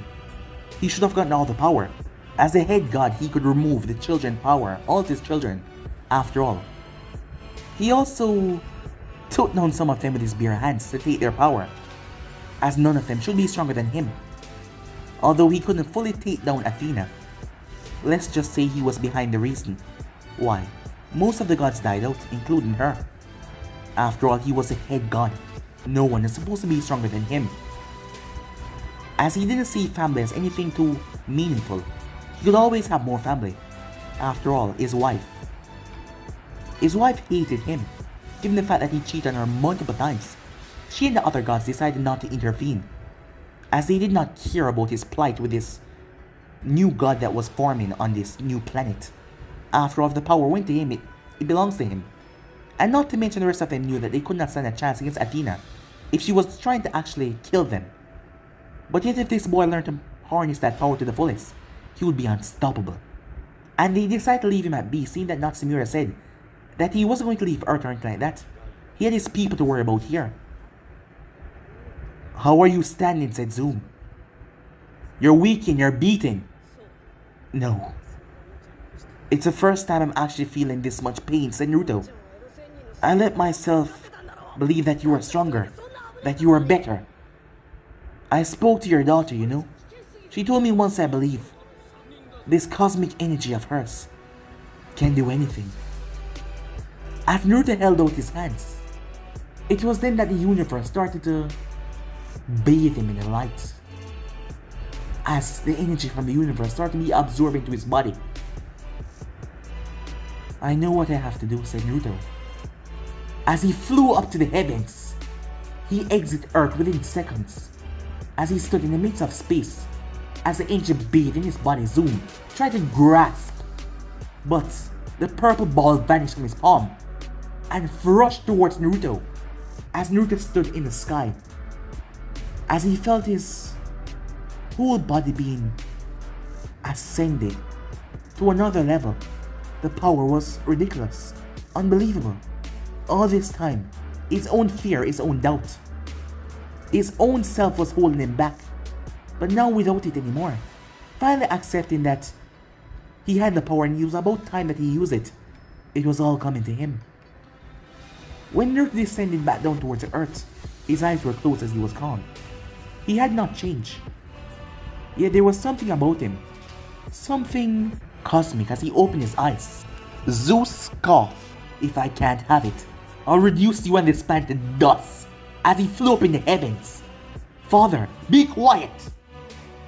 He should have gotten all the power. As a head god, he could remove the children's power, all of his children, after all. He also took down some of them with his bare hands to take their power, as none of them should be stronger than him. Although he couldn't fully take down Athena, let's just say he was behind the reason why most of the gods died out, including her. After all, he was a head god. No one is supposed to be stronger than him. As he didn't see family as anything too meaningful, he could always have more family. After all, his wife. His wife hated him, given the fact that he cheated on her multiple times. She and the other gods decided not to intervene, as they did not care about his plight with this new god that was forming on this new planet. After all, if the power went to him, it belongs to him. And not to mention the rest of them knew that they could not stand a chance against Athena if she was trying to actually kill them. But yet if this boy learned to harness that power to the fullest, he would be unstoppable. And they decided to leave him at B, seeing that Natsumura said that he wasn't going to leave Earth or anything like that. He had his people to worry about here. How are you standing? Said Zoom. You're weak and you're beaten. No. It's the first time I'm actually feeling this much pain, said Naruto. I let myself believe that you are stronger, that you are better. I spoke to your daughter, you know. She told me once, I believe, this cosmic energy of hers can do anything. As Naruto held out his hands, it was then that the universe started to bathe him in the light. As the energy from the universe started to be absorbed into his body. I know what I have to do, said Naruto. As he flew up to the heavens, he exited Earth within seconds. As he stood in the midst of space, as the energy bathed in his body zoomed, tried to grasp. But the purple ball vanished from his palm and rushed towards Naruto. As Naruto stood in the sky, as he felt his whole body being ascended to another level. The power was ridiculous, unbelievable. All this time, his own fear, his own doubt. His own self was holding him back, but now without it anymore. Finally accepting that he had the power and it was about time that he used it. It was all coming to him. When Naruto descended back down towards the earth, his eyes were closed as he was calm. He had not changed. Yet there was something about him. Something cosmic as he opened his eyes. Zeus scoffed, "If I can't have it, I'll reduce you and this planet to dust," as he flew up in the heavens. "Father, be quiet!"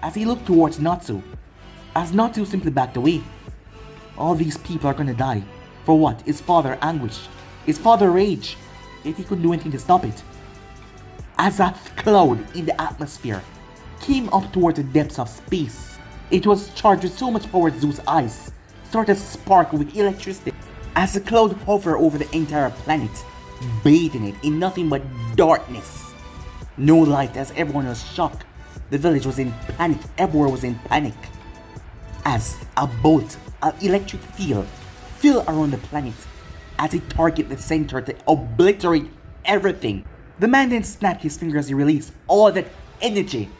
As he looked towards Natsu, as Natsu simply backed away. All these people are gonna die. For what? His father anguish. His father rage. Yet he couldn't do anything to stop it. As a cloud in the atmosphere came up towards the depths of space, it was charged with so much power that Zeus' eyes started to sparkle with electricity. As the cloud hovered over the entire planet, bathing it in nothing but darkness. No light as everyone was shocked. The village was in panic, everywhere was in panic. As a bolt of electric field filled around the planet as it targeted the center to obliterate everything. The man then snapped his fingers as he released all that energy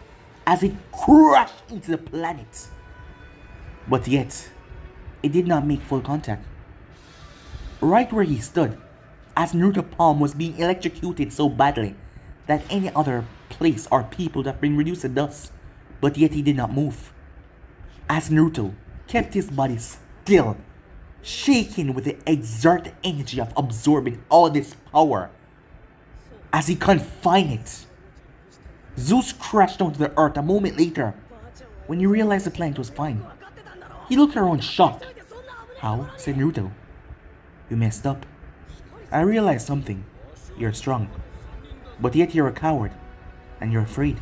as it crashed into the planet. But yet, it did not make full contact. Right where he stood, as Naruto's palm was being electrocuted so badly that any other place or people would have been reduced to dust, but yet he did not move. As Naruto kept his body still, shaking with the exerted energy of absorbing all this power. As he confined it, Zeus crashed onto the earth a moment later. When he realized the planet was fine, he looked around shocked. "How?" said Naruto. "You messed up. I realized something. You're strong, but yet you're a coward, and you're afraid.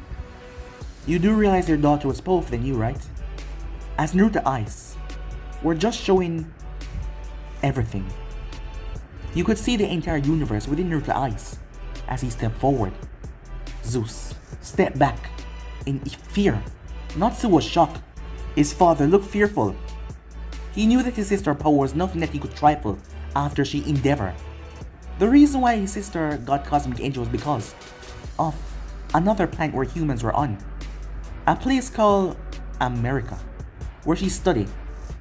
You do realize your daughter was powerful than you, right?" As Naruto's eyes were just showing everything. You could see the entire universe within Naruto's eyes as he stepped forward. Zeus stepped back in fear. Natsu was shocked. His father looked fearful. He knew that his sister's power was nothing that he could trifle after she endeavored. The reason why his sister got Cosmic Angel was because of another planet where humans were on. A place called America, where she studied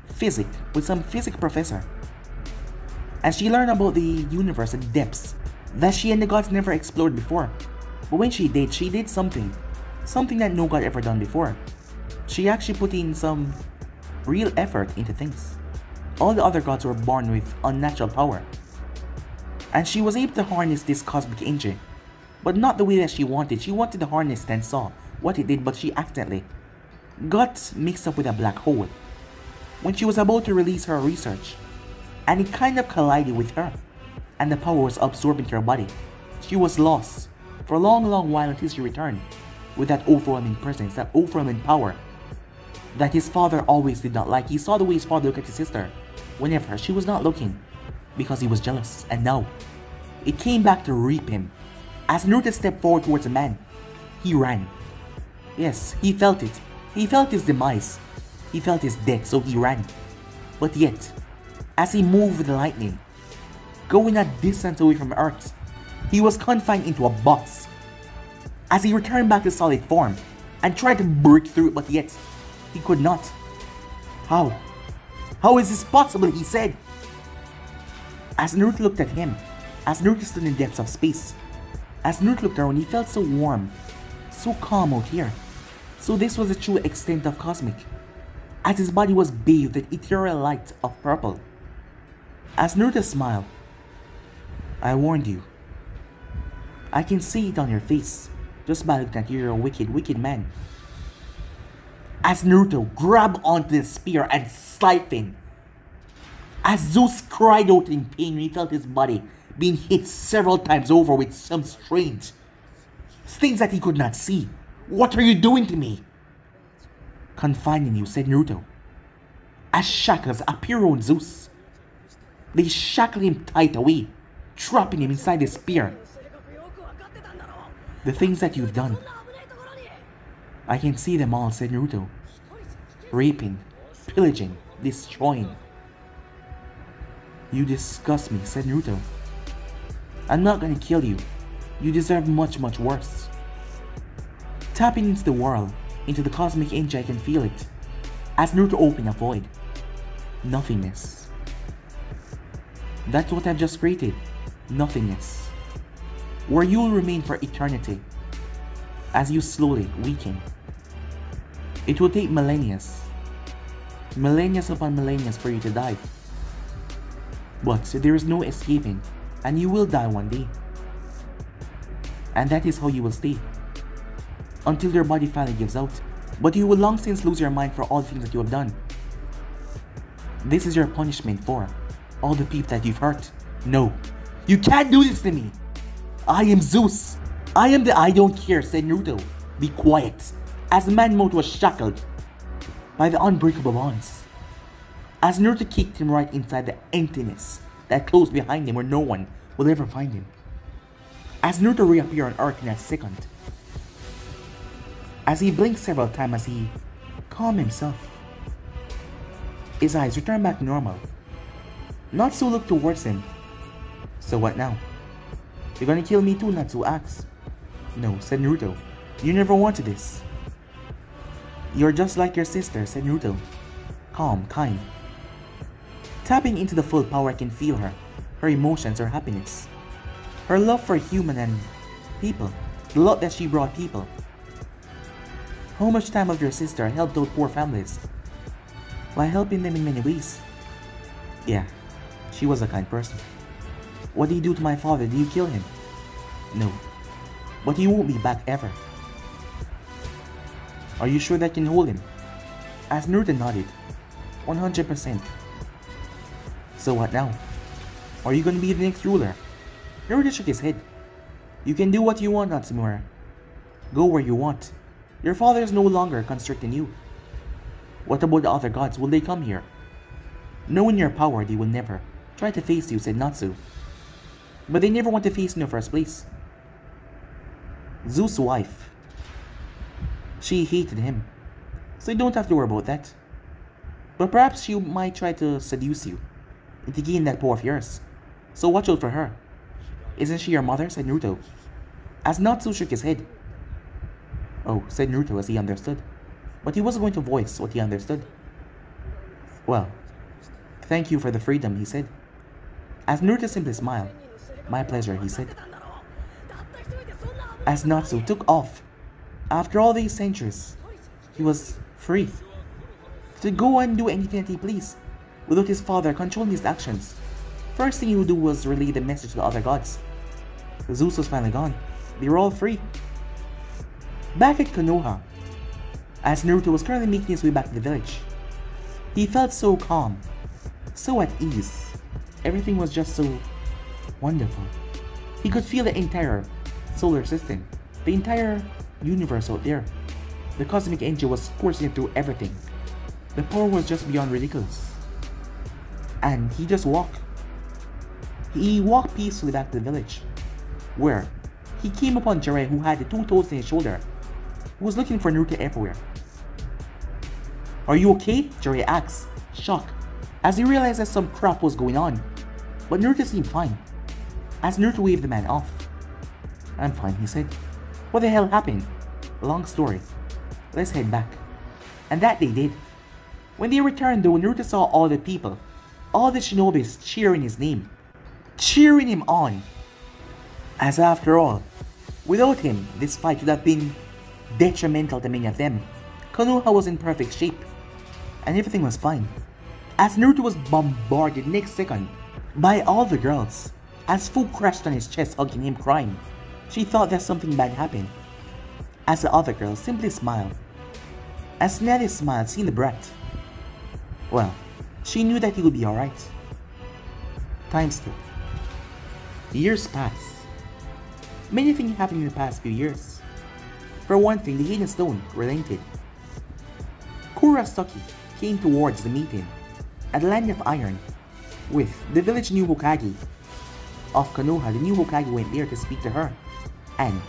physics with some physics professor. And she learned about the universe and depths that she and the gods never explored before. But when she did something that no god ever done before. She actually put in some real effort into things. All the other gods were born with unnatural power. And she was able to harness this cosmic engine, but not the way that she wanted. She wanted to harness and saw what it did, but she accidentally got mixed up with a black hole when she was about to release her research, and it kind of collided with her, and the power was absorbed into her body. She was lost for a long while until she returned with that overwhelming presence, that overwhelming power that his father always did not like. He saw the way his father looked at his sister whenever she was not looking because he was jealous, and now it came back to reap him. As Naruto stepped forward towards the man, he ran. Yes, he felt it. He felt his demise. He felt his death, so he ran. But yet, as he moved with the lightning, going a distance away from Earth, he was confined into a box. As he returned back to solid form and tried to break through it, but yet he could not. How? How is this possible? He said. As Naruto looked at him, as Naruto stood in the depths of space, as Naruto looked around, he felt so warm, so calm out here. So this was the true extent of cosmic, as his body was bathed with ethereal light of purple. As Naruto smiled, "I warned you. I can see it on your face, just by looking at you. You're a wicked man." As Naruto grabbed onto the spear and siphoned, as Zeus cried out in pain when he felt his body being hit several times over with some strange things that he could not see. "What are you doing to me?" "Confining you," said Naruto. As shackles appear on Zeus, they shackled him tight away, trapping him inside the spear. "The things that you've done, I can see them all," said Naruto. "Raping, pillaging, destroying. You disgust me," said Naruto. "I'm not gonna kill you. You deserve much, much worse. Tapping into the world, into the cosmic energy, I can feel it. As Naruto opened a void. Nothingness. That's what I've just created. Nothingness. Where you will remain for eternity. As you slowly weaken. It will take millennia. Millennia upon millennia for you to die. But there is no escaping, and you will die one day. And that is how you will stay. Until your body finally gives out. But you will long since lose your mind for all the things that you have done. This is your punishment for all the people that you've hurt. No, you can't do this to me. I am Zeus. I am the I don't care, said Naruto. Be quiet. As the man mouth was shackled by the unbreakable bonds. As Naruto kicked him right inside the emptiness that closed behind him where no one will ever find him. As Naruto reappeared on Earth in a second. As he blinked several times as he calmed himself. His eyes returned back to normal. Natsu looked towards him. So what now? You're gonna kill me too, Natsu asked. No, said Naruto. You never wanted this. You're just like your sister, said Naruto. Calm, kind. Tapping into the full power, I can feel her. Her emotions, her happiness. Her love for human and people. The love that she brought people. How much time of your sister helped out poor families by helping them in many ways. Yeah, she was a kind person. What did you do to my father? Did you kill him? No, but he won't be back ever. Are you sure that you can hold him? As Naruto nodded, 100%. So what now? Are you gonna be the next ruler? Naruto shook his head. You can do what you want, Natsumura. Go where you want. Your father is no longer constricting you. What about the other gods? Will they come here? Knowing your power, they will never try to face you, said Natsu. But they never want to face you in the first place. Zeus' wife. She hated him. So you don't have to worry about that. But perhaps she might try to seduce you into gaining that power of yours. So watch out for her. Isn't she your mother? Said Naruto. As Natsu shook his head. Oh, said Naruto as he understood. But he wasn't going to voice what he understood. Well, thank you for the freedom, he said. As Naruto simply smiled. My pleasure, he said. As Natsu took off, after all these centuries, he was free to go and do anything that he pleased, without his father controlling his actions. First thing he would do was relay the message to the other gods. Zeus was finally gone. They were all free. Back at Konoha, as Naruto was currently making his way back to the village, he felt so calm, so at ease. Everything was just so wonderful. He could feel the entire solar system, the entire universe out there. The cosmic energy was coursing through everything. The power was just beyond ridiculous. And he just walked. He walked peacefully back to the village, where he came upon Jiraiya, who had the two toes in his shoulder, who was looking for Naruto everywhere. Are you okay? Jiraiya asked, shocked, as he realized that some crap was going on. But Naruto seemed fine, as Naruto waved the man off. I'm fine, he said. What the hell happened? Long story. Let's head back. And that they did. When they returned though, Naruto saw all the people, all the shinobis cheering his name, cheering him on. As after all, without him, this fight would have been detrimental to many of them. Konoha was in perfect shape, and everything was fine. As Naruto was bombarded next second by all the girls, as Fu crashed on his chest hugging him crying, she thought that something bad happened. As the other girls simply smiled. As Nelly smiled seeing the brat. Well, she knew that he would be alright. Time slipped. Years passed. Many things happened in the past few years. For one thing, the Hidden Stone relented. Kurosaki came towards the meeting at the Land of Iron with the village new Hokage of Konoha. The new Hokage went there to speak to her, and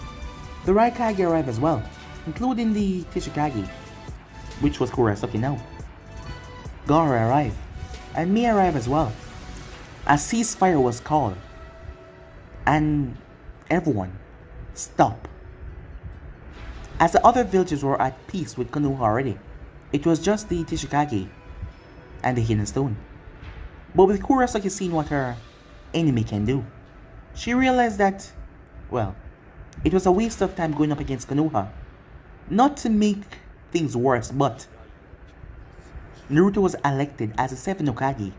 the Raikage arrived as well, including the Tishikage, which was Kurosaki now. Gaara arrived, and Mie arrived as well. A ceasefire was called, and everyone Stop. As the other villagers were at peace with Konoha already, it was just the Tishikage and the Hidden Stone. But with Kurosaki seeing what her enemy can do, she realized that, well, it was a waste of time going up against Konoha. Not to make things worse, but Naruto was elected as the 7th Hokage.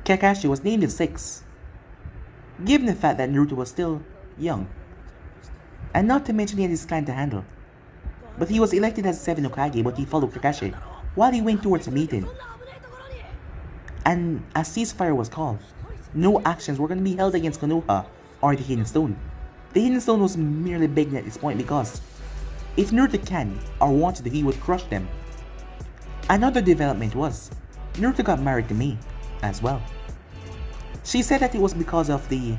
Kakashi was named the 6th, given the fact that Naruto was still young. And not to mention he had his clan to handle. But he was elected as the 7th Hokage, but he followed Kakashi while he went towards a meeting. And a ceasefire was called. No actions were going to be held against Konoha or the Hidden Stone. The Hidden Stone was merely begging at this point because if Naruto can or wanted to, he would crush them. Another development was Naruto got married to Mei as well. She said that it was because of the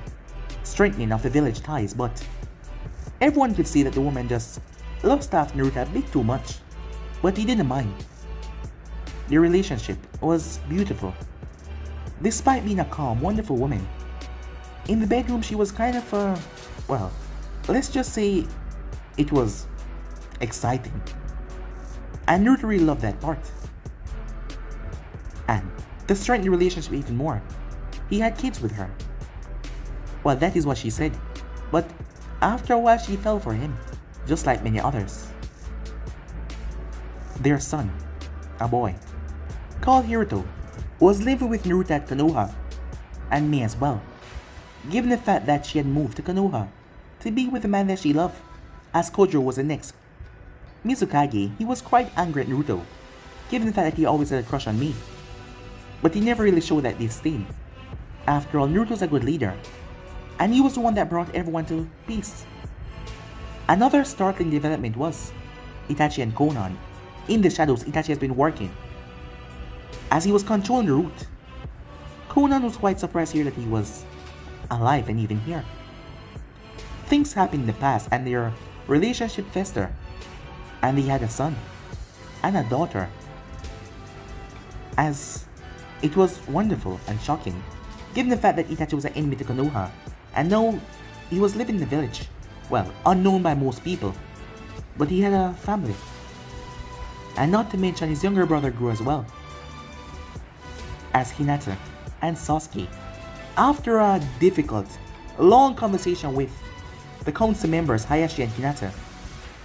strengthening of the village ties, but everyone could see that the woman just lust after Naruto a bit too much, but he didn't mind. Their relationship was beautiful. Despite being a calm, wonderful woman, in the bedroom she was kind of well, let's just say it was exciting. And Naruto really loved that part. And to strengthen the relationship even more, he had kids with her. Well, that is what she said. But after a while she fell for him, just like many others. Their son, a boy, called Hiruto, was living with Naruto at Konoha, and Mei as well, given the fact that she had moved to Konoha to be with the man that she loved, as Kojiro was the next Mizukage. He was quite angry at Naruto, given the fact that he always had a crush on Mei. But he never really showed that disdain. After all, Naruto's a good leader, and he was the one that brought everyone to peace. Another startling development was Itachi and Konan. In the shadows, Itachi has been working as he was controlling the route. Konan was quite surprised here that he was alive and even here. Things happened in the past and their relationship festered, and they had a son and a daughter. As it was wonderful and shocking, given the fact that Itachi was an enemy to Konoha, and now he was living in the village, well, unknown by most people, but he had a family. And not to mention his younger brother grew as well, as Hinata and Sasuke. After a difficult, long conversation with the council members Hayashi and Hinata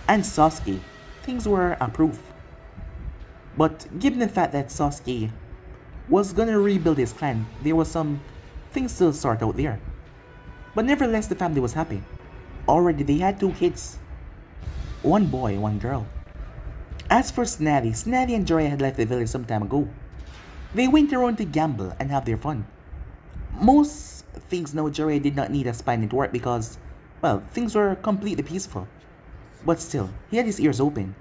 and Sasuke, things were approved. But given the fact that Sasuke was gonna rebuild his clan, there was some things to sort out there. But nevertheless, the family was happy. Already they had 2 kids, 1 boy, 1 girl. As for Snazzy and Jiraiya had left the village some time ago. They went around to gamble and have their fun. Most things now, Jiraiya did not need a spy network because, well, things were completely peaceful. But still, he had his ears open.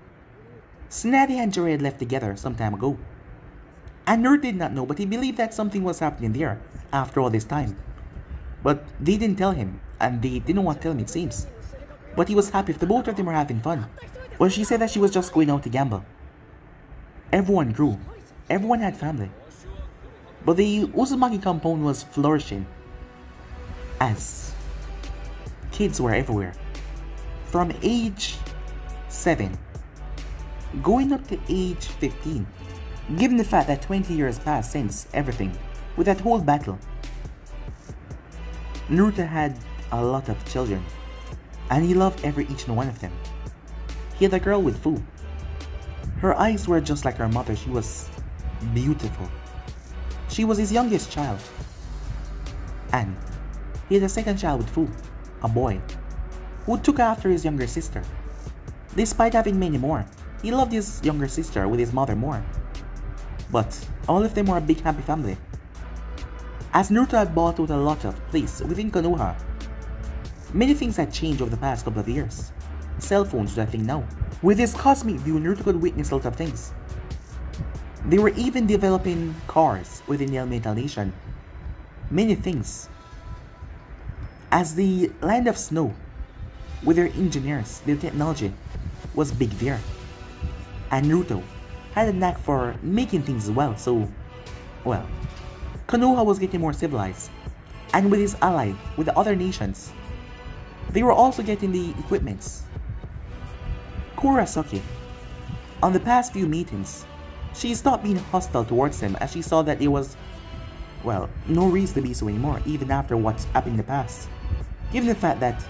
Snazzy and Jiraiya had left together some time ago. And Naruto did not know, but he believed that something was happening there after all this time. But they didn't tell him, and they didn't want to tell him, it seems. But he was happy if the both of them were having fun. Well, she said that she was just going out to gamble. Everyone grew. Everyone had family. But the Uzumaki compound was flourishing, as kids were everywhere. From age 7, going up to age 15, given the fact that 20 years passed since everything, with that whole battle. Naruto had a lot of children, and he loved each and one of them. He had a girl with Fu. Her eyes were just like her mother. She was beautiful. She was his youngest child. And he had a second child with Fu, a boy, who took after his younger sister. Despite having many more, he loved his younger sister with his mother more. But all of them were a big happy family. As Naruto had bought out a lot of place within Konoha, many things had changed over the past couple of years. Cell phones were a thing now. With his cosmic view, Naruto could witness a lot of things. They were even developing cars within the Elemental Nation. Many things. As the land of snow, with their engineers, their technology was big there. And Naruto had a knack for making things as well, so, well, Konoha was getting more civilized. And with his ally, with the other nations, They were also getting the equipments. Kurasuke. On the past few meetings, she stopped being hostile towards him as she saw that there was, well, no reason to be so anymore, even after what's happened in the past. Given the fact that,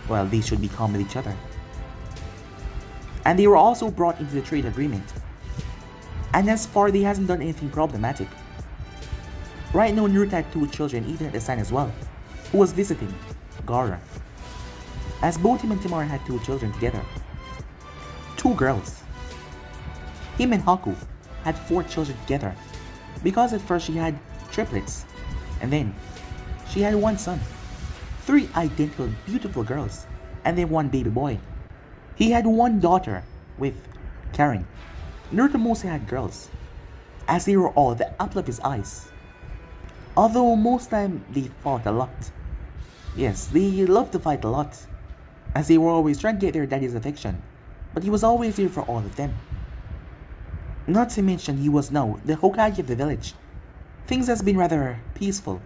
well, they should be calm with each other. And they were also brought into the trade agreement. And as far, they hasn't done anything problematic. Right now, Naruto had 2 children, even at the sign as well, who was visiting Gaara. As both him and Tamara had 2 children together. 2 girls. Him and Haku had 4 children together, because at first she had triplets, and then she had 1 son. 3 identical beautiful girls, and then 1 baby boy. He had 1 daughter with Karen. Naruto mostly had girls, as they were all the apple of his eyes. Although most time they fought a lot. Yes, they loved to fight a lot, as they were always trying to get their daddy's affection, but he was always there for all of them. Not to mention he was now the Hokage of the village. Things has been rather peaceful.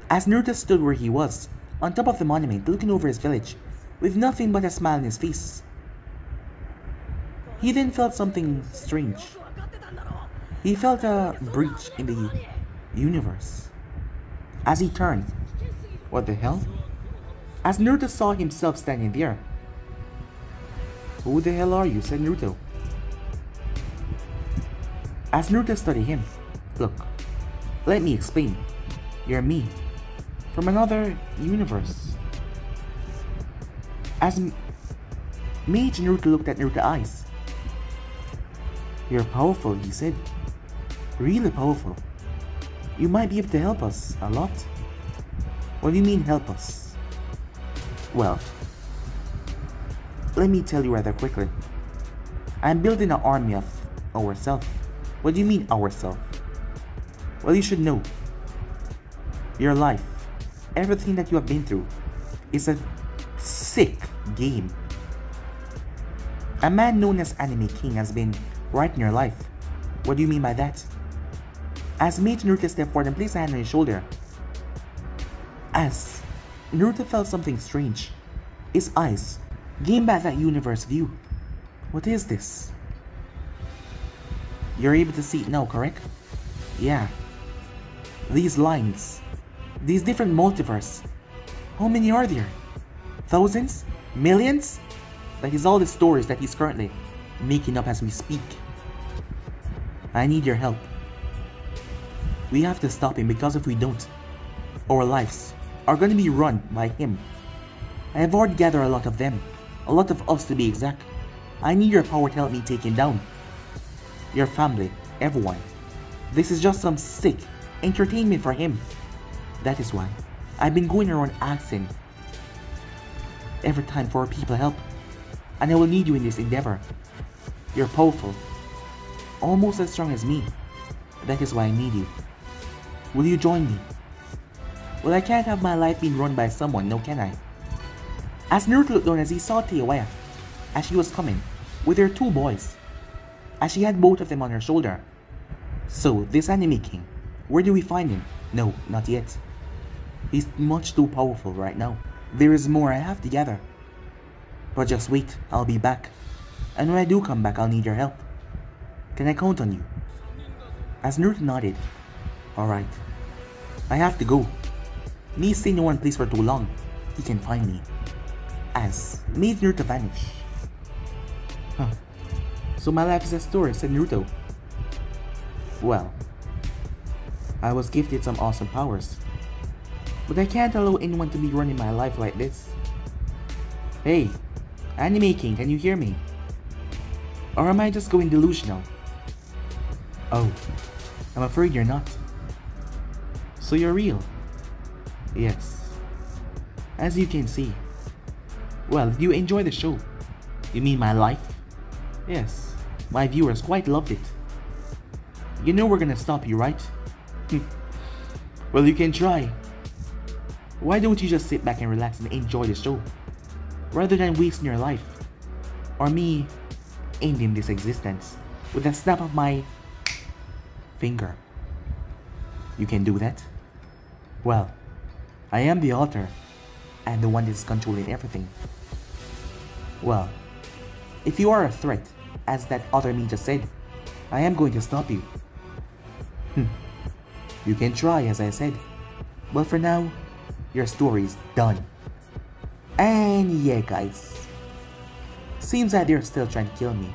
As Naruto stood where he was, on top of the monument looking over his village, with nothing but a smile on his face, he then felt something strange. He felt a breach in the universe. As he turned, what the hell? As Naruto saw himself standing there. Who the hell are you? Said Naruto. As Naruto studied him, look, let me explain. You're me, from another universe. As Mage Naruto looked at Naruto's eyes. You're powerful, he said. Really powerful. You might be able to help us a lot. What do you mean help us? Well, let me tell you rather quickly. I'm building an army of ourselves. What do you mean ourselves? Well, you should know. Your life, everything that you have been through, is a sick game. A man known as Anime King has been right in your life. What do you mean by that? As Mage Naruto stepped forward and placed a hand on his shoulder. As Naruto felt something strange, his eyes gained back that universe view. What is this? You're able to see it now, correct? Yeah. These lines, these different multiverses, how many are there? Thousands? Millions? That is all the stories that he's currently making up as we speak. I need your help. We have to stop him, because if we don't, our lives are going to be run by him. I have already gathered a lot of them, a lot of us to be exact. I need your power to help me take him down. Your family, everyone. This is just some sick entertainment for him. That is why I've been going around asking every time for people help. And I will need you in this endeavor. You're powerful, almost as strong as me. That is why I need you. Will you join me? Well, I can't have my life being run by someone, no can I? As Naruto looked down as he saw Teiwaya, as she was coming, with her 2 boys, as she had both of them on her shoulder. So, this Anime King, where do we find him? No, not yet. He's much too powerful right now. There is more I have to gather. But just wait, I'll be back. And when I do come back, I'll need your help. Can I count on you? As Naruto nodded. Alright. I have to go. Me stay in one place for too long. He can find me. As made Naruto vanish. Huh. So my life is a story, said Naruto. Well, I was gifted some awesome powers. But I can't allow anyone to be running my life like this. Hey, Anime King, can you hear me? Or am I just going delusional? Oh, I'm afraid you're not. So you're real? Yes. As you can see. Well, did you enjoy the show? You mean my life? Yes, my viewers quite loved it. You know we're gonna stop you, right? Well, you can try. Why don't you just sit back and relax and enjoy the show, rather than wasting your life, or me ending this existence with a snap of my finger? You can do that? Well, I am the author and the one that is controlling everything. Well, if you are a threat, as that other me just said, I am going to stop you. You can try, as I said, but for now, your story is done. And yeah guys, seems that they're still trying to kill me.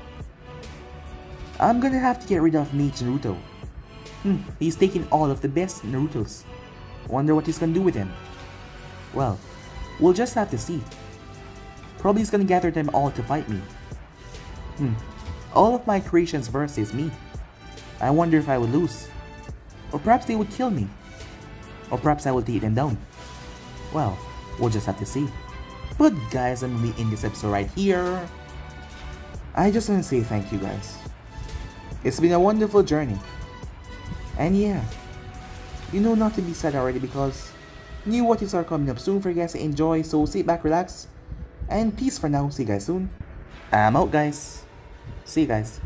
I'm gonna have to get rid of Mage Naruto. He's taking all of the best Narutos. Wonder what he's gonna do with them. Well, we'll just have to see. Probably he's gonna gather them all to fight me. All of my creations versus me. I wonder if I would lose. Or perhaps they would kill me. Or perhaps I will take them down. Well, we'll just have to see. But guys, I'm gonna end this episode right here. I just want to say thank you guys. It's been a wonderful journey. And yeah, you know not to be sad already because new watches are coming up soon for you guys to enjoy. So sit back, relax, and peace for now. See you guys soon. I'm out guys. See you guys.